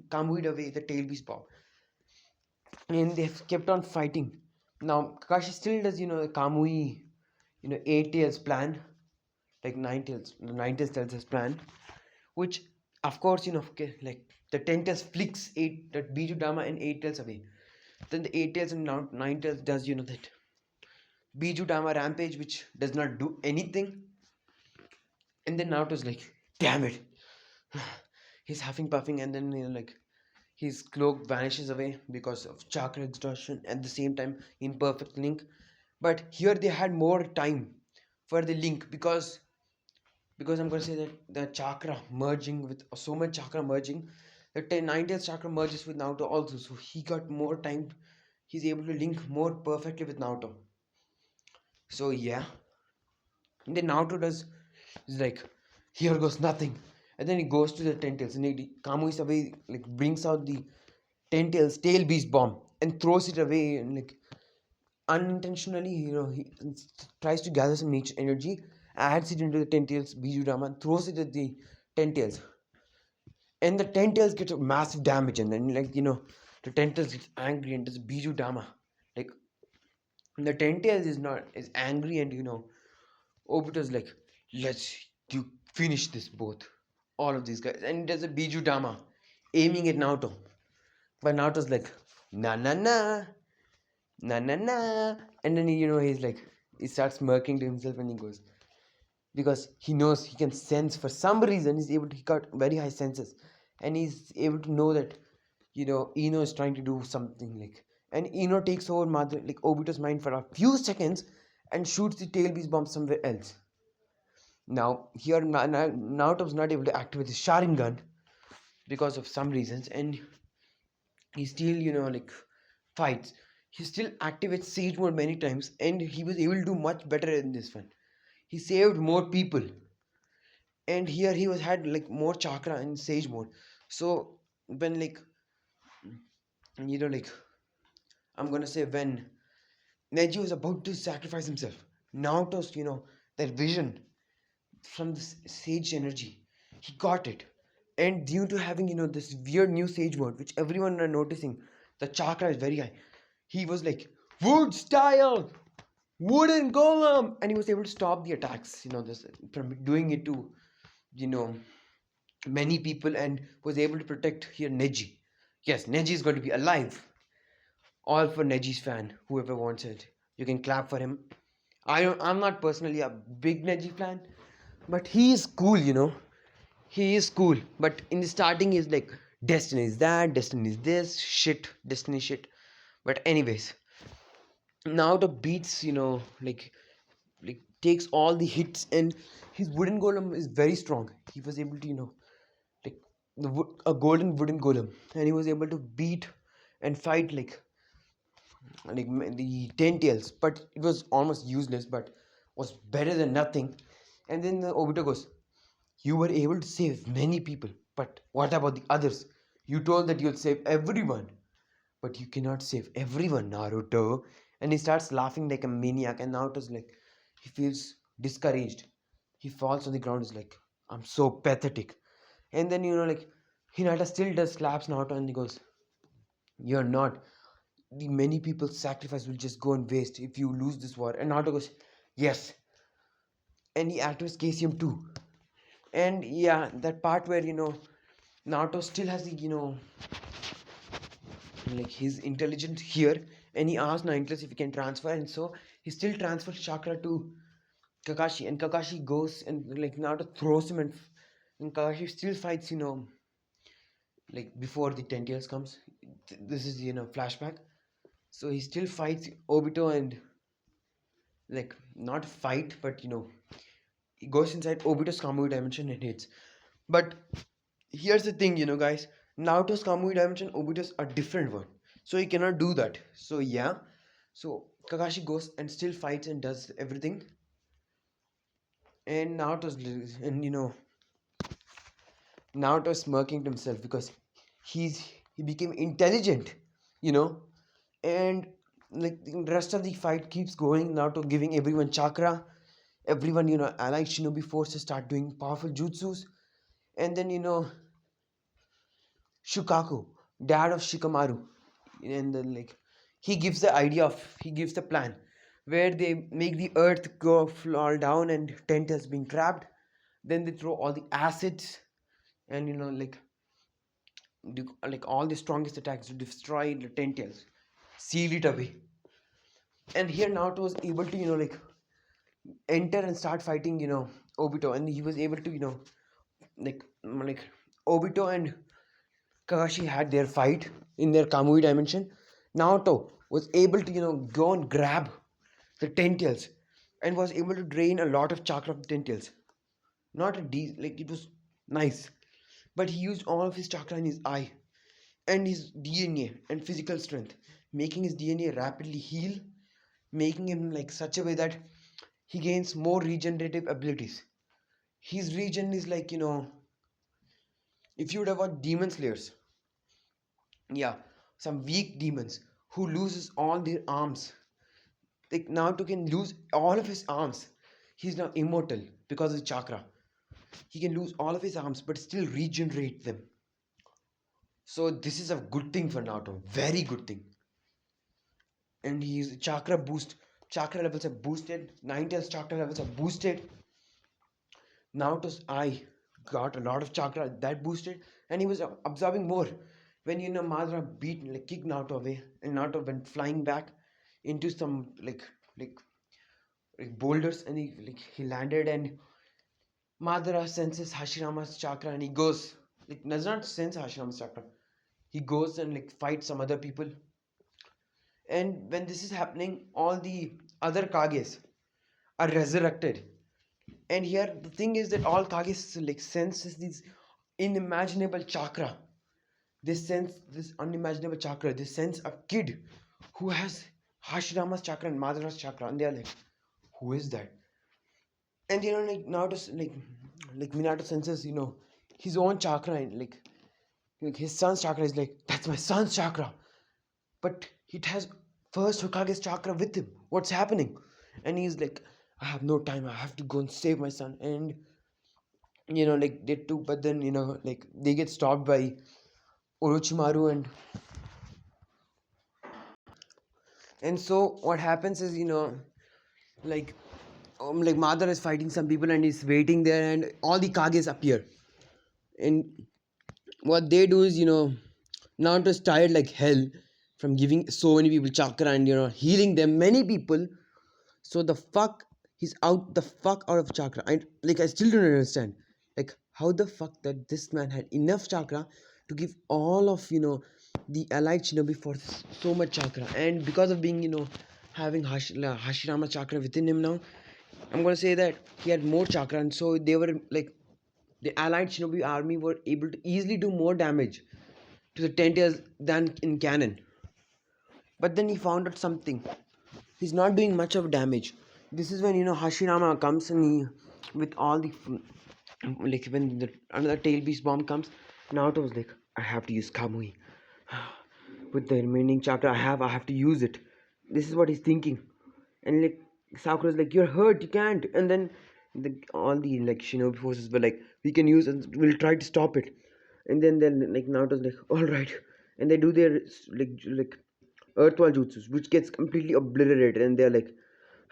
Kamui'd away the tail beast bomb. And they've kept on fighting. Now Kakashi still does the Kamui, eight tails plan, like nine tails tells his plan, which of course okay, like the ten tails flicks eight that Biju Dama and eight tails away. Then the eight tails and nine tails does that Biju Dama rampage, which does not do anything. And then Naruto's like, damn it. He's huffing puffing, and then like his cloak vanishes away because of chakra exhaustion. At the same time, imperfect link. But here they had more time for the link because I'm gonna say that the chakra merging with so much chakra merging, the 90th chakra merges with Naruto also. So he got more time. He's able to link more perfectly with Naruto. So yeah, and then Naruto does is like, here goes nothing, and then he goes to the ten tails and he Kamui away like brings out the ten tails tail beast bomb and throws it away and like unintentionally, he tries to gather some nature energy, adds it into the ten tails Bijudama, and throws it at the ten tails, and the ten tails get massive damage, and then the ten tails gets angry and does Bijudama. Like the ten tails is angry, and Obito's like, let's do finish this both, all of these guys, and there's a Biju Dama aiming at Naruto, but Naruto's like, na na na, na na na, and then he's like, he starts smirking to himself, and he goes, because he knows he can sense for some reason he got very high senses, and he's able to know that Ino is trying to do something like, and Ino takes over Mother like Obito's mind for a few seconds and shoots the tail beast bomb somewhere else. Now here Naruto's not able to activate his Sharingan because of some reasons, and he still like fights. He still activates Sage Mode many times, and he was able to do much better in this one. He saved more people, and here he was had like more chakra in Sage Mode. So when like I'm gonna say when Neji was about to sacrifice himself, Naruto's that vision from the sage energy, he got it, and due to having this weird new sage mode which everyone are noticing, the chakra is very high. He was like, wood style, wooden golem, and he was able to stop the attacks this from doing it to you know many people, and was able to protect here Neji. Yes, Neji is going to be alive. All for Neji's fan. Whoever wants it, you can clap for him. I'm not personally a big Neji fan, but he is cool. He is cool. But in the starting, he's like, Destiny is that, Destiny is this, shit, Destiny shit. But anyways, now the beats, like takes all the hits, and his wooden golem is very strong. He was able to, like a golden wooden golem, and he was able to beat and fight the ten tails, but it was almost useless, but was better than nothing. And then the Obito goes, you were able to save many people, but what about the others? You told that you'll save everyone, but you cannot save everyone, Naruto. And he starts laughing like a maniac, and Naruto's like, he feels discouraged. He falls on the ground, is like, I'm so pathetic. And then like Hinata still does slaps Naruto, and he goes, you're not. The many people's sacrifice will just go in waste if you lose this war. And Naruto goes, yes. And he activates KCM2. And yeah, that part where Naruto still has the like his intelligence here, and he asks Ninetales if he can transfer, and so he still transfers chakra to Kakashi, and Kakashi goes and like Naruto throws him, and Kakashi still fights like before the 10 years comes. This is flashback. So he still fights Obito, and like not fight, but he goes inside Obito's Kamui dimension and hits. But here's the thing, guys. Naruto's Kamui dimension, Obito's a different one, so he cannot do that. So yeah, so Kakashi goes and still fights and does everything, and Naruto's smirking to himself because he became intelligent, you know, and like the rest of the fight keeps going. Naruto giving everyone chakra, everyone allied shinobi forces start doing powerful jutsus, and then Shukaku, dad of Shikamaru, and then like he gives the plan where they make the earth go fall down and tent has been trapped. Then they throw all the acids and like do like all the strongest attacks to destroy the tentacles, seal it away. And here Naruto was able to like enter and start fighting Obito, and he was able to, like Obito and Kakashi had their fight in their Kamui dimension. Naoto was able to, go and grab the ten tails and was able to drain a lot of chakra of the ten tails. Not a D, like it was nice, but he used all of his chakra in his eye and his DNA and physical strength, making his DNA rapidly heal, making him like such a way that he gains more regenerative abilities. His regen is like, if you would have watched Demon Slayers, yeah, some weak demons who loses all their arms. Like Naruto can lose all of his arms. He's now immortal because of the chakra. He can lose all of his arms but still regenerate them. So this is a good thing for Naruto. Very good thing. And his chakra boost. Chakra levels are boosted. Ninetales chakra levels are boosted. Naruto's eye got a lot of chakra that boosted, and he was absorbing more. When Madara beat like kicked Naruto away, and Naruto went flying back into some like boulders, and he landed, and Madara senses Hashirama's chakra, and he goes does not sense Hashirama's chakra. He goes and fights some other people, and when this is happening, all the other Kages are resurrected. And here the thing is that all Kages senses these unimaginable chakra. They sense this unimaginable chakra. They sense a kid who has Hashirama's chakra and Madara's chakra, and they are like, who is that? And Naruto Minato senses his own chakra, and his son's chakra is like, that's my son's chakra, but it has first Hokage's chakra with him. What's happening? And he's like, I have no time. I have to go and save my son. And they too, but then they get stopped by Orochimaru, and so what happens is like Madara is fighting some people and he's waiting there, and all the Kages appear, and what they do is Naruto is tired like hell from giving so many people chakra and healing them many people. So the fuck he's out the fuck out of chakra. I still don't understand how the fuck that this man had enough chakra to give all of the allied shinobi for so much chakra. And because of being having Hashirama chakra within him now, I'm gonna say that he had more chakra, and so they were the allied shinobi army were able to easily do more damage to the ten tails than in canon. But then he found out something. He's not doing much of damage. This is when Hashirama comes, and he with all the when another tail beast bomb comes, Naruto was like, I have to use Kamui. With the remaining chakra I have to use it. This is what he's thinking. And Sakura's like, you're hurt, you can't. And then all the shinobi forces were like, we can use and we'll try to stop it. And then Naruto's like, all right. And they do their earthwall jutsus, which gets completely obliterated. And they're like,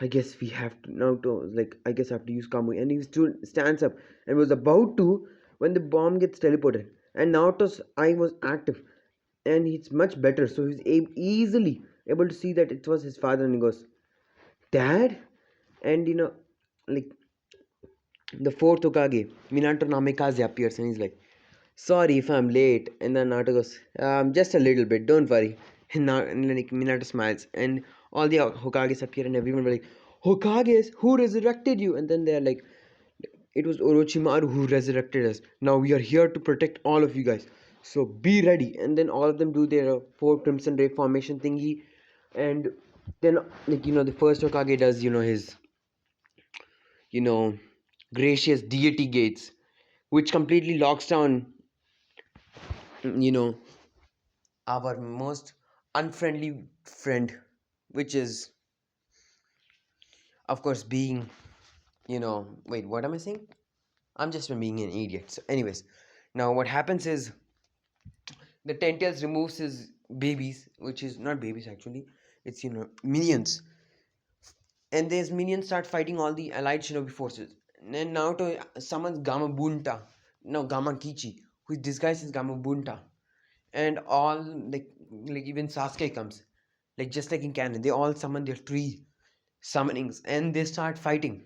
I guess we have to now to I guess I have to use Kamui. And he stands up and was about to when the bomb gets teleported. And Naruto's eye was active, and it's much better. So he's easily able to see that it was his father, and he goes, Dad? And like the fourth Hokage, Minato Namikaze appears, and he's like, sorry if I'm late. And then Naruto goes, just a little bit, don't worry. And Minato smiles, and all the Hokages appear, and everyone will like, Hokages, who resurrected you? And then they're like, it was Orochimaru who resurrected us. Now we are here to protect all of you guys. So be ready. And then all of them do their four Crimson Ray formation thingy. And then the first Hokage does his you know gracious deity gates, which completely locks down you know our most unfriendly friend, which is of course being wait, what am I saying? I'm just being an idiot. So anyways, now what happens is the ten tails removes his babies, which is not babies actually, it's minions. And these minions start fighting all the allied shinobi forces. And then Naruto summons Gamabunta, no, Gamakichi, who is disguised as Gamabunta. And all even Sasuke comes, just like in canon, they all summon their three summonings, and they start fighting.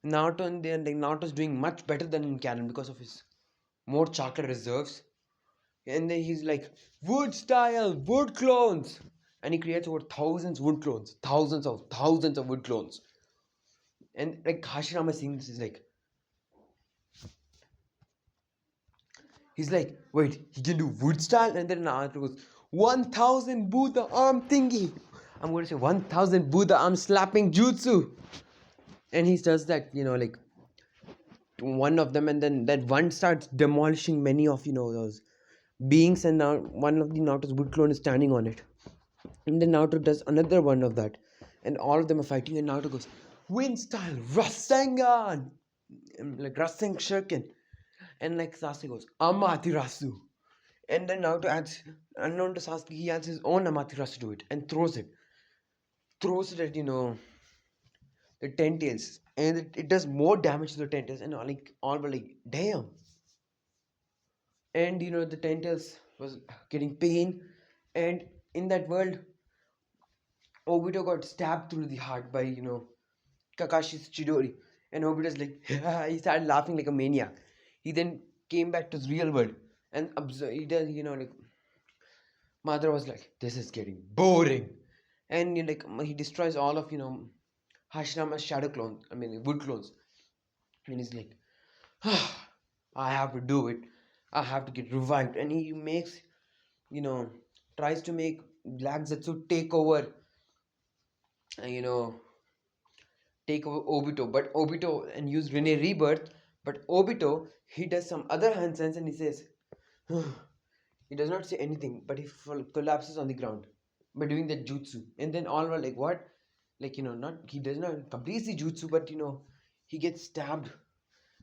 Naruto, and then like Naruto's doing much better than in canon because of his more chakra reserves. And then he's like, wood style, wood clones. And he creates over thousands wood clones, thousands of wood clones. And like Hashirama seeing this is like, he's like, wait, he can do wood style? And then Naruto goes, 1000 Buddha arm thingy. I'm going to say 1000 Buddha arm slapping jutsu. And he does that, like one of them, and then that one starts demolishing many of, those beings. And now one of the Naruto's wood clone is standing on it. And then Naruto does another one of that. And all of them are fighting, and Naruto goes, wind style, Rasengan! And like Rasen Shuriken. And like Sasuke goes, Amaterasu. And then Naruto adds, unknown to Sasuke, he adds his own Amaterasu to it and throws it. Throws it at, the Ten Tails. And it does more damage to the Ten Tails. And all were like, damn. And the Ten Tails was getting pain. And in that world, Obito got stabbed through the heart by, Kakashi's Chidori. And Obito's like, he started laughing like a maniac. He then came back to the real world and he does, like, Madara was like, this is getting boring. And he destroys all of, Hashirama's shadow clones, I mean, wood clones. And he's like, I have to do it. I have to get revived. And he makes, you know, tries to make Black Zetsu take over Obito, but Obito and use Rene Rebirth. But Obito, he does some other hand sense and he says, he does not say anything, but he collapses on the ground by doing that jutsu. And then all were like, what? Like, not he does not complete the jutsu, but he gets stabbed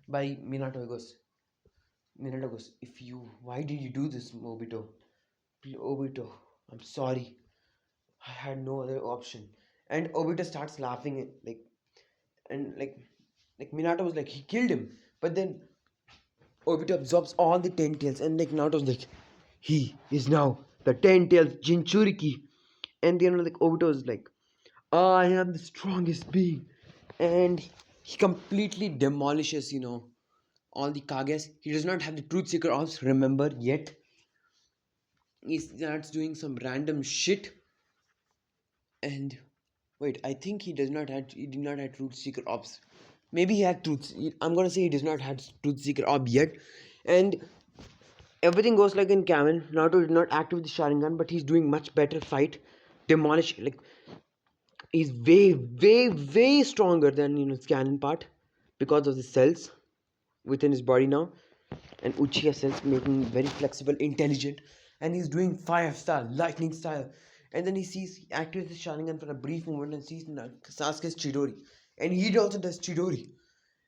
by Minato. Minato goes, why did you do this, Obito? Obito, I'm sorry. I had no other option. And Obito starts laughing, like Minato was like, he killed him. But then Obito absorbs all the ten tails, and like Naruto's like, he is now the ten tails Jinchuriki. And like Obito is like, I am the strongest being. And he completely demolishes, all the Kages. He does not have the Truth Seeker orbs, remember, yet. He starts doing some random shit. And wait, I think he did not have Truth Seeker orbs. Maybe he had Truth. I'm gonna say he does not have Truth Seeker orb yet. And everything goes like in canon. Naruto did not activate the Sharingan, but he's doing much better fight. Demolish, like, he's way, way, way stronger than his canon part because of the cells within his body now. And Uchiha cells making him very flexible, intelligent, and he's doing fire style, lightning style. And then he activates the Sharingan for a brief moment and sees Sasuke's Chidori. And he also does Chidori,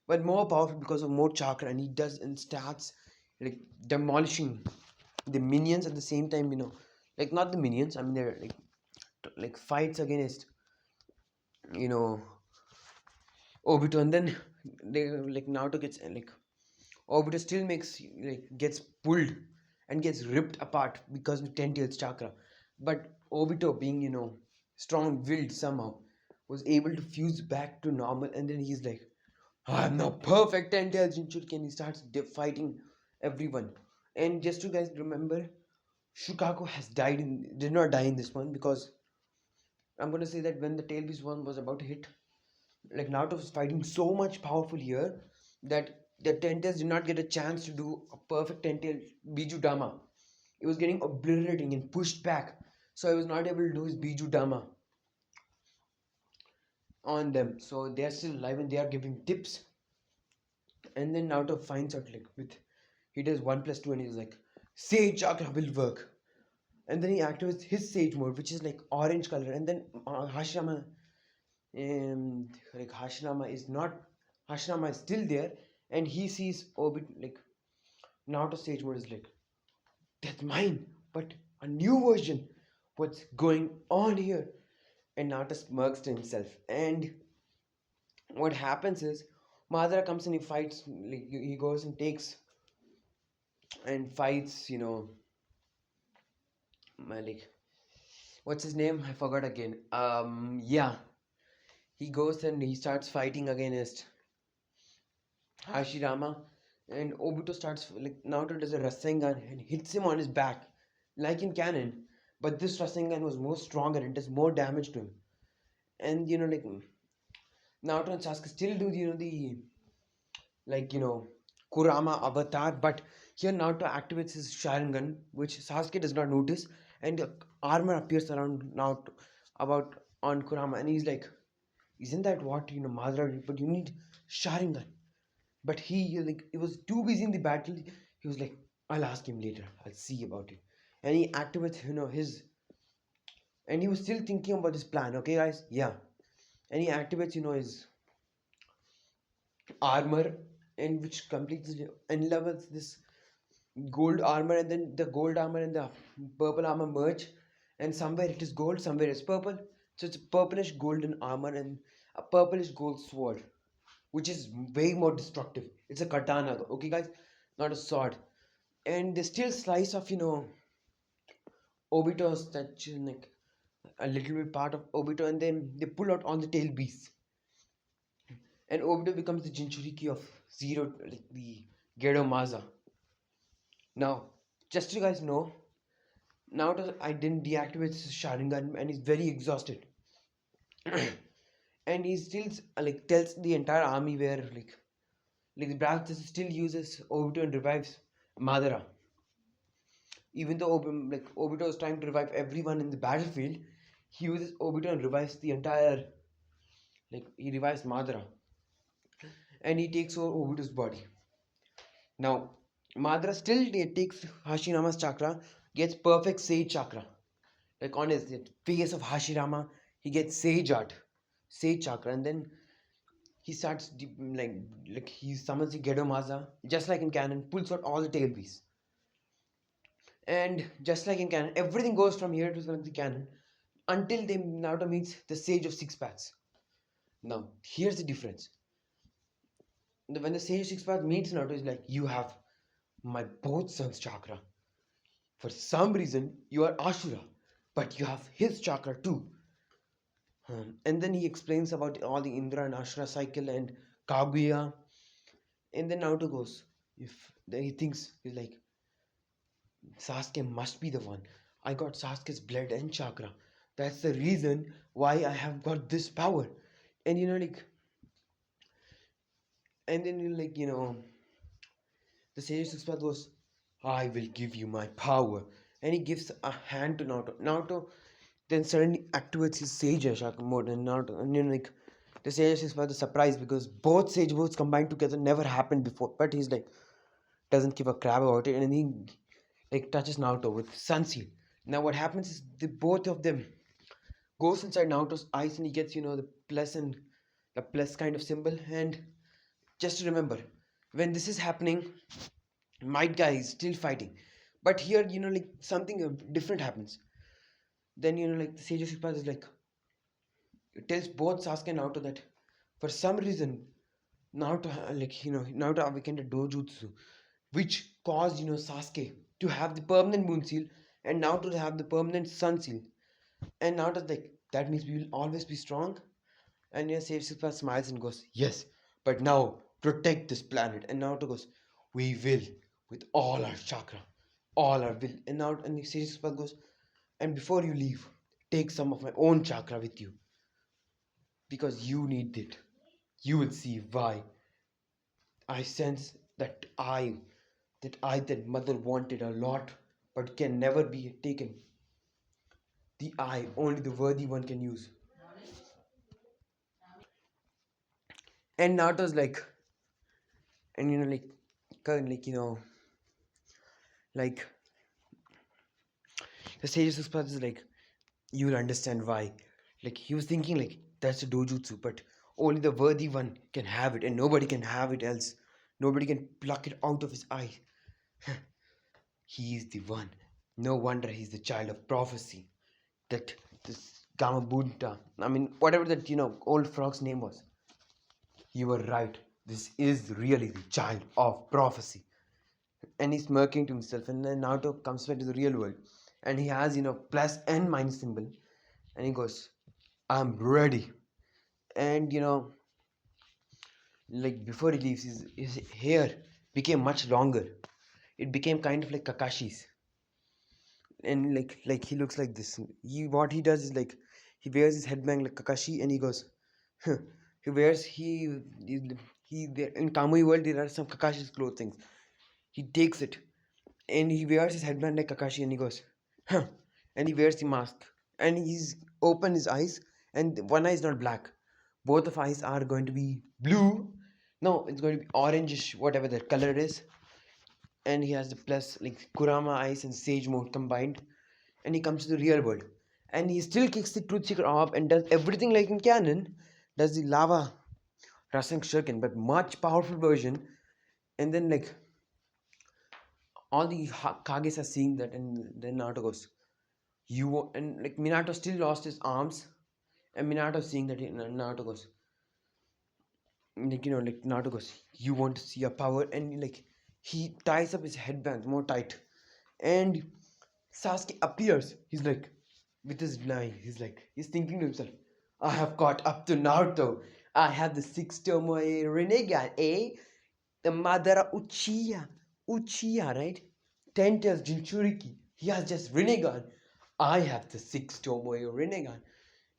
but more powerful because of more chakra. And he does and starts like demolishing the minions at the same time. Like not the minions. I mean they're like fights against you know Obito, and then they like Naruto gets like Obito still gets pulled and gets ripped apart because of Ten Tails chakra. But Obito, being strong-willed somehow, was able to fuse back to normal. And then he's like, I'm now perfect Ten Tails Jinchuriki, and he starts fighting everyone. And just to guys remember, Shukaku did not die in this one, because I'm gonna say that when the Tail Beast one was about to hit, like Naruto was fighting so much powerful here that the Tentails did not get a chance to do a perfect Tentail Biju Dama. It was getting obliterating and pushed back, so I was not able to do his Biju Dama on them. So they are still alive and they are giving tips. And then Naruto finds out he does 1+2 and he's like, Sage Chakra will work. And then he activates his Sage mode, which is like orange color. And then Hashirama Hashirama is still there, and he sees Obit Naruto stage mode is like, that's mine, but a new version. What's going on here? And Naruto smirks to himself. And what happens is Madara comes and he fights, he goes and takes and fights, what's his name? I forgot again. Yeah. He goes and he starts fighting against Hashirama, and Obito starts like Naruto does a Rasengan and hits him on his back, like in canon. But this Rasengan was more stronger and does more damage to him. And like Naruto and Sasuke still do the like Kurama avatar, but here Naruto activates his Sharingan, which Sasuke does not notice, and the armor appears around Naruto about on Kurama, and he's like, "Isn't that what Madara did? But you need Sharingan." But he was too busy in the battle. He was like, "I'll ask him later. I'll see about it." And he activates his, and he was still thinking about his plan. Okay, guys, yeah, and he activates his armor, and which completes and levels this gold armor, and then the gold armor and the purple armor merge, and somewhere it is gold, somewhere it's purple. So it's a purplish golden armor and a purplish gold sword, which is way more destructive. It's a katana, okay, guys, not a sword. And they still slice off Obito's statue, like a little bit part of Obito, and then they pull out all the tail beasts, and Obito becomes the Jinchuriki of Zero, like the Gedo Maza. Now, just so you guys know, now that I didn't deactivate his Sharingan, and he's very exhausted. And he still like tells the entire army where the Brass still uses Obito and revives Madara. Even though Obito is trying to revive everyone in the battlefield, he uses Obito and revives the entire, he revives Madara, and he takes over Obito's body. Now Madara still takes Hashirama's chakra, gets perfect Sage chakra. Like on his face of Hashirama, he gets Sage chakra, and then he starts he summons the Gedo Maza, just like in canon, pulls out all the tail beasts. And just like in canon, everything goes from here to the canon until they Naruto meets the Sage of Six Paths. Now, here's the difference. When the Sage of Six Paths meets Naruto, is like, you have my both sons' chakra. For some reason, you are Ashura, but you have his chakra too. And then he explains about all the Indra and Ashura cycle and Kaguya. And then Naruto goes, if then he thinks, he's like, Sasuke must be the one. I got Sasuke's blood and chakra. That's the reason why I have got this power. And and then the Sage Sixpath goes, I will give you my power. And he gives a hand to Naruto. Naruto then suddenly activates his Sage chakra mode, and Naruto, and the Sage Sixpath is surprised because both Sage modes combined together never happened before. But he's like, doesn't give a crap about it, and he touches Naruto with Sun Seal. Now what happens is the both of them goes inside Naruto's eyes, and he gets the plus and the plus kind of symbol. And just to remember, when this is happening, Might Guy is still fighting, but here something different happens. Then the Sage of Six is like, it tells both Sasuke and Naruto that for some reason Naruto Naruto awakened a dojutsu which caused Sasuke to have the permanent moon seal and Naruto to have the permanent sun seal. And Naruto's like, that means we will always be strong. And Sage Sixpath smiles and goes, yes, but now protect this planet. And Naruto goes, we will, with all our chakra, all our will. And Naruto and Sage Sixpath goes, and before you leave, take some of my own chakra with you because you need it. You will see why. I sense that mother wanted a lot, but can never be taken. The eye only the worthy one can use. And Naruto's like, and like the Sage Suspat is like, you'll understand why. Like he was thinking that's a dojutsu, but only the worthy one can have it, and nobody can have it else. Nobody can pluck it out of his eye. He is the one. No wonder he's the child of prophecy. That this Gamabunta, I mean, whatever that old frog's name was. You were right. This is really the child of prophecy. And he's smirking to himself. And then Naruto comes back to the real world. And he has, plus and minus symbol. And he goes, I'm ready. And, Like before he leaves, his hair became much longer. It became kind of like Kakashi's, and like he looks like this. He what he does is like he wears his headband like Kakashi, and he goes. he wears he there in Kamui world there are some Kakashi's clothing. He takes it and he wears his headband like Kakashi, and he goes, huh, and he wears the mask, and he's open his eyes, and one eye is not black. Both of eyes are going to be blue. No, it's going to be orangish, whatever that color is. And he has the plus like Kurama eyes and Sage mode combined. And he comes to the real world. And he still kicks the truth seeker off and does everything like in canon. Does the lava Rasen Shuriken, but much powerful version. And then like all the Kages are seeing that, and then Naruto goes, and like Minato still lost his arms, and Minato seeing that, Naruto goes, like Naruto goes, you want to see your power, and like he ties up his headband more tight, and Sasuke appears. He's like, with his knife, he's thinking to himself, I have caught up to Naruto. I have the six Tomoe Rinnegan, eh? The Madara Uchiha, right? 10 tails Jinchuriki. He has just Rinnegan. I have the six Tomoe Rinnegan.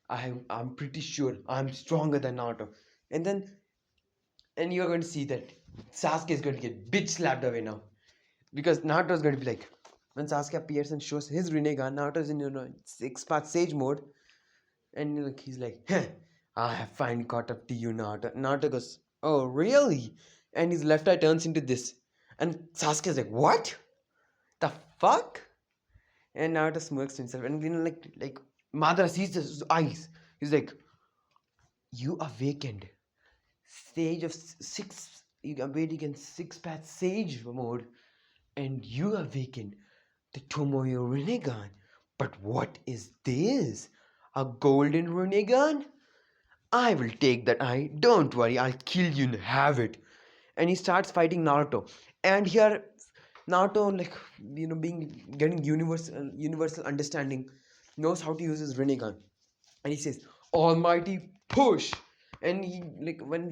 I'm pretty sure I'm stronger than Naruto. And then, and you're going to see that Sasuke is going to get bitch slapped away now. Because Naruto is going to be like, when Sasuke appears and shows his Rinnegan, Naruto is in, six-part sage mode. And like, he's like, huh, I have finally caught up to you, Naruto. Naruto goes, oh, really? And his left eye turns into this. And Sasuke's like, what? The fuck? And Naruto smirks to himself. And like Madara sees his eyes. He's like, you awakened. Sage of six, you awakened six-path sage mode. And you awakened the Tomoyo Rinnegan. But what is this? A golden Rinnegan? I will take that eye. Don't worry, I'll kill you and have it. And he starts fighting Naruto. And here, Naruto, like being getting universal understanding, knows how to use his Rinnegan. And he says, "Almighty push!" And he when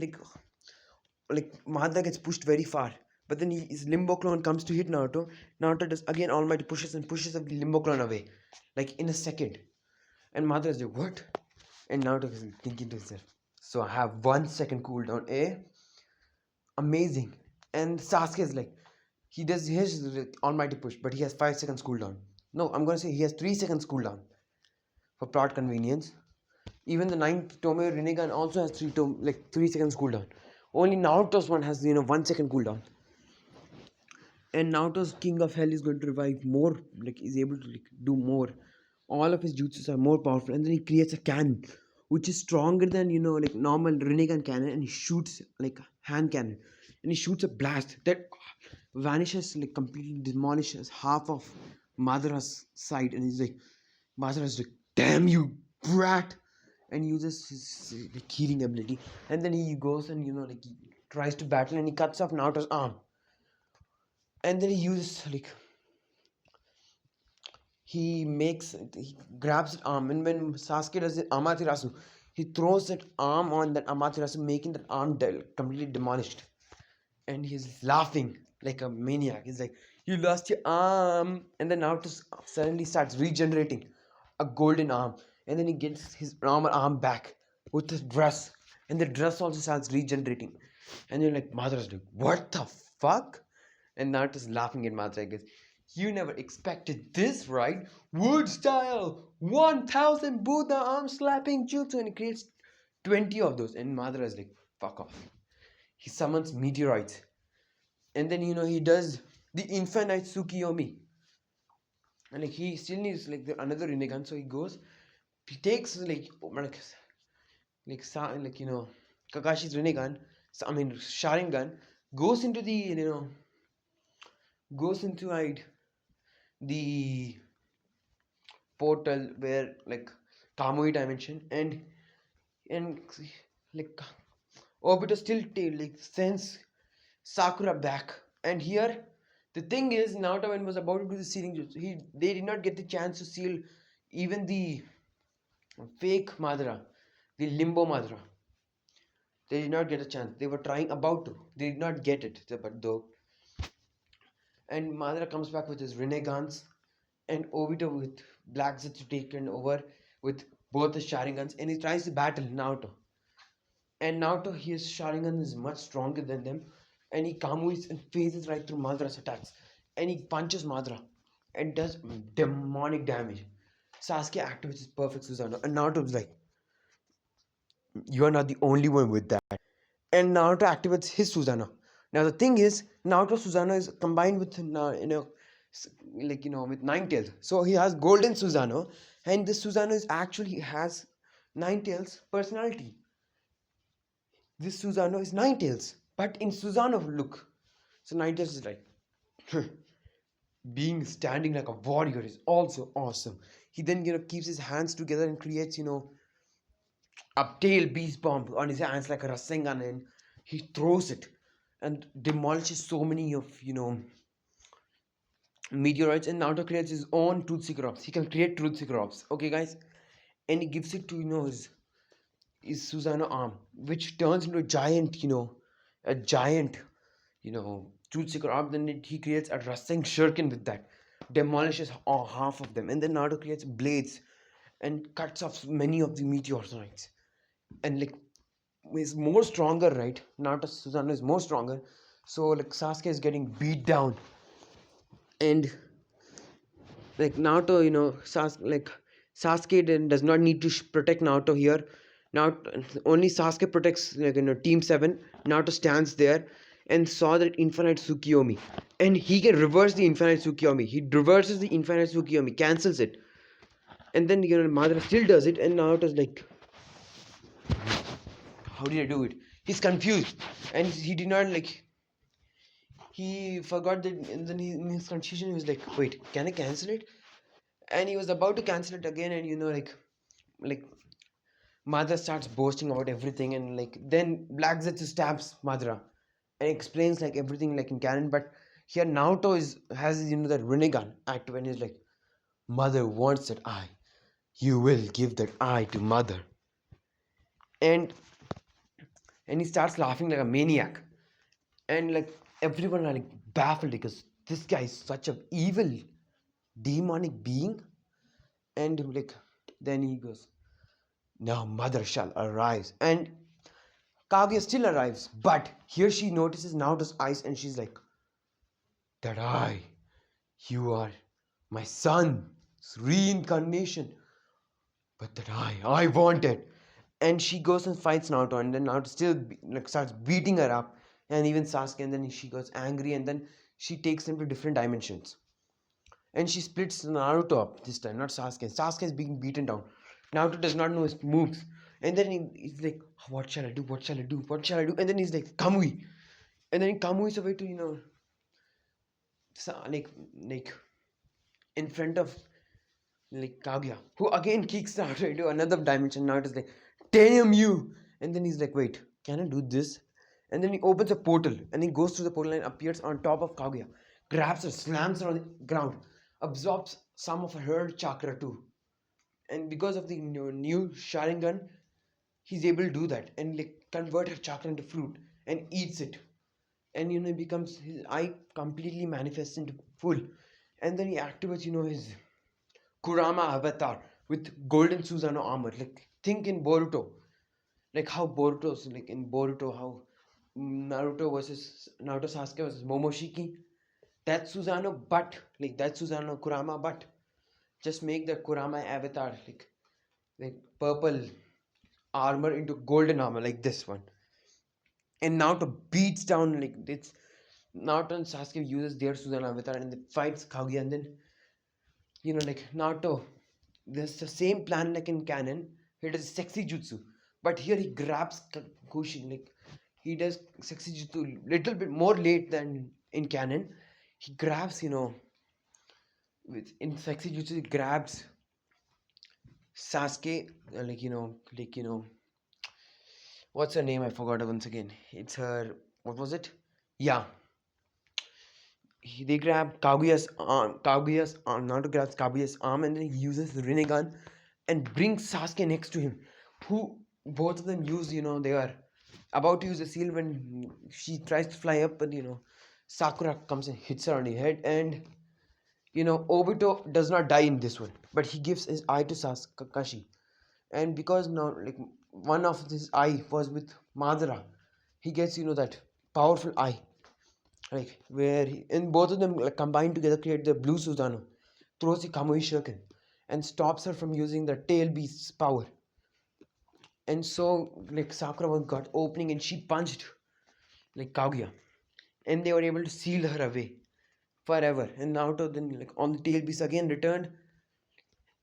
Madara gets pushed very far. But then his limbo clone comes to hit Naruto. Naruto does again Almighty pushes and pushes the limbo clone away, like in a second. And Madara is like, what? And Naruto is thinking to himself, so I have 1 second cooldown, eh? Amazing. And Sasuke is like, he does his almighty push, but he has 5 seconds cooldown. No, I'm gonna say he has 3 seconds cooldown for plot convenience. Even the ninth Tomoe Rinnegan also has 3 seconds cooldown. Only Naruto's one has 1 second cooldown. And Naruto's King of Hell is going to revive more, like is able to do more. All of his jutsus are more powerful, and then he creates a cannon, which is stronger than normal Rinnegan cannon, and he shoots like hand cannon, and he shoots a blast that vanishes, like completely demolishes half of Madara's side, and he's like, Madara's like, damn you, brat, and uses his healing ability, and then he goes and he tries to battle, and he cuts off Naruto's arm, and then he uses he grabs the arm, and when Sasuke does it Amaterasu, he throws that arm on that Amaterasu, making that arm completely demolished. And he's laughing like a maniac. He's like, you lost your arm. And then Naruto suddenly starts regenerating a golden arm, and then he gets his arm back with his dress, and the dress also starts regenerating. And you're like, Madara's like, what the fuck? And Naruto's laughing at Madara, goes, you never expected this, right? Wood style, 1000 Buddha arm slapping jutsu, and he creates 20 of those. And Madara is like, fuck off. He summons meteorites, and then he does the infinite Tsukiyomi, and he still needs another Rinnegan, so he goes, he takes Kakashi's Rinnegan, I mean Sharingan, goes into the goes inside the portal where Kamui dimension, and like Obito still sends Sakura back. And here the thing is, Naruto when was about to do the sealing jutsu, they did not get the chance to seal even the fake Madara, the Limbo Madara. They did not get a chance. They were trying about to. They did not get it. But though, and Madara comes back with his renegades, and Obito with Black Zetsu taken over with both the Sharingans, and he tries to battle Naruto. And Naruto, his Sharingan is much stronger than them, and he Kamuis and phases right through Madara's attacks, and he punches Madara and does demonic damage. Sasuke activates his perfect Susanoo, and Naruto's like, "You are not the only one with that." And Naruto activates his Susanoo. Now the thing is, Naruto Susanoo is combined with with nine tails. So he has golden Susanoo, and this Susanoo is actually has nine tails personality. This Susanoo is nine tails, but in Susanoo look. So nine tails is like being standing like a warrior is also awesome. He then keeps his hands together and creates a tail beast bomb on his hands like a Rasengan, and he throws it and demolishes so many of meteorites. And Naruto creates his own truth seeker ops. He can create truth seeker ops. Okay, guys, and he gives it to his Susanoo arm, which turns into a giant, a giant, truth seeker arm. Then he creates a Rasen shuriken with that, demolishes half of them, and then Naruto creates blades and cuts off many of the meteorites, and like is more stronger, right? Naruto Susanoo is more stronger, so like Sasuke is getting beat down, and like Naruto, Sasuke then does not need to protect Naruto here. Now only Sasuke protects Team 7. Naruto stands there and saw that infinite Tsukiyomi, and he can reverse the infinite Tsukiyomi. He reverses the infinite Tsukiyomi, cancels it, and then Madara still does it, and Naruto's like, how did I do it? He's confused, and he did not he forgot that, and then in his confusion he was like, wait, can I cancel it? And he was about to cancel it again, and like Madara starts boasting about everything, and like then Black Zetsu stabs Madara and explains like everything like in canon. But here Naruto has that Rinnegan active, and he's like, mother wants that eye, you will give that eye to mother. And and he starts laughing like a maniac, and like everyone are like baffled because this guy is such a evil demonic being. And like then he goes, now mother shall arise, and Kaguya still arrives, but here she notices Naruto's eyes, and she's like, that eye, you are my son's reincarnation, but that I want it. And she goes and fights Naruto, and then Naruto still starts beating her up, and even Sasuke, and then she goes angry, and then she takes him to different dimensions, and she splits Naruto up this time, not Sasuke. Sasuke is being beaten down. Naruto does not know his moves, and then he's like, what shall I do? What shall I do? What shall I do? And then he's like, Kamui, and then Kamui is away to like in front of like Kaguya, who again kicks Naruto into another dimension. Naruto's like, damn you! And then he's like, wait, can I do this? And then he opens a portal, and he goes through the portal and appears on top of Kaguya, grabs her, slams her on the ground, absorbs some of her chakra too. And because of the new Sharingan, he's able to do that and like convert her chakra into fruit and eats it. And it becomes his eye completely manifests into full. And then he activates his Kurama avatar with golden Susanoo armor. Like think in Boruto, like how Boruto's like in Boruto how Naruto Sasuke versus Momoshiki. That's Susanoo, but like that's Susanoo Kurama, but just make the Kurama avatar like purple armor into golden armor like this one. And Naruto beats down like it's Naruto and Sasuke uses their Susanoo avatar and they fights Kaguya, and then like Naruto, there's the same plan like in canon. He does sexy jutsu, but here he grabs Kushin, like he does sexy jutsu little bit more late than in canon. He grabs with in sexy jutsu he grabs Sasuke, what's her name? I forgot her once again. It's her. What was it? Yeah, they grab Kaguya's arm. Naruto grabs Kaguya's arm, and then he uses the Rinnegan and brings Sasuke next to him. Who both of them use, their about to use the seal when she tries to fly up, and Sakura comes and hits her on the head, and Obito does not die in this one, but he gives his eye to Kakashi, and because now like one of his eye was with Madara, he gets that powerful eye, like where and both of them like, combined together create the blue Susanoo, throws the Kamui Shuriken, and stops her from using the tail beast's power. And so like Sakura one got opening and she punched like Kaguya, and they were able to seal her away forever. And Naruto then like on the tail beast again returned.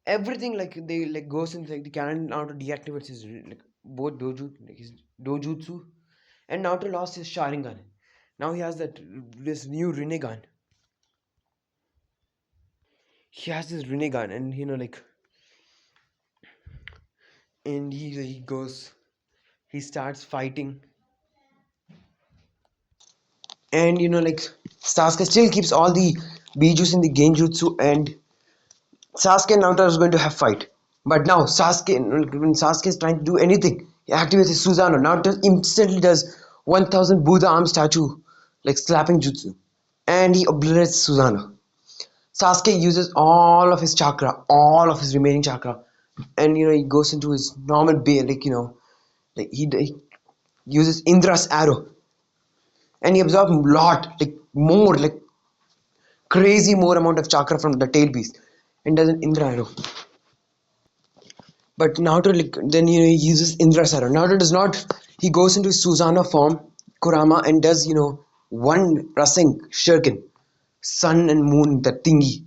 Everything like they like goes into like the canon. Naruto deactivates his like both doju like his dojutsu, and Naruto lost his Sharingan. Now he has that this new Rinnegan. He has this Rinnegan, and like and he goes he starts fighting, and like Sasuke still keeps all the bijus in the genjutsu, and Sasuke and Naruto is going to have fight. But now Sasuke, when Sasuke is trying to do anything, he activates his Susanoo. Naruto instantly does 1000 Buddha arm statue, like slapping jutsu. And he obliterates Susanoo. Sasuke uses all of his chakra, all of his remaining chakra. And he goes into his normal being, like like he uses Indra's arrow. And he absorbs a lot, like more, like crazy more amount of chakra from the tail beast. And does an Indra arrow. But Naruto like, then he uses Indrasara. Naruto does not. He goes into Susanoo form, Kurama, and does one Rasing Shuriken, Sun and Moon, that thingy,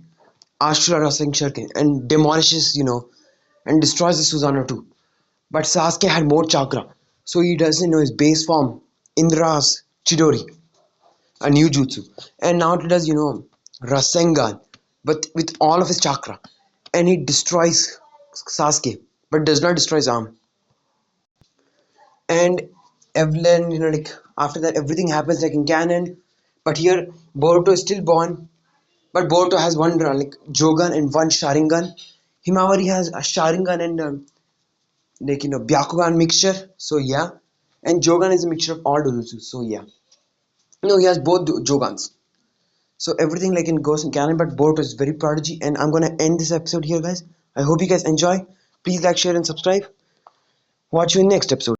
Ashura Rasing Shuriken, and demolishes and destroys the Susanoo too. But Sasuke had more chakra, so he doesn't know his base form, Indra's Chidori, a new jutsu, and Naruto does Rasengan, but with all of his chakra, and he destroys Sasuke, but does not destroy his arm. And Evelyn, like after that everything happens like in canon. But here Boruto is still born, but Boruto has one like Jogan and one Sharingan. Himawari has a Sharingan and like Byakugan mixture. So yeah, and Jogan is a mixture of all Dojutsu. So yeah, no, he has both Jogans. So everything like in goes in canon, but Boruto is very prodigy. And I'm gonna end this episode here, guys. I hope you guys enjoy. Please like, share, and subscribe. Watch you in next episode.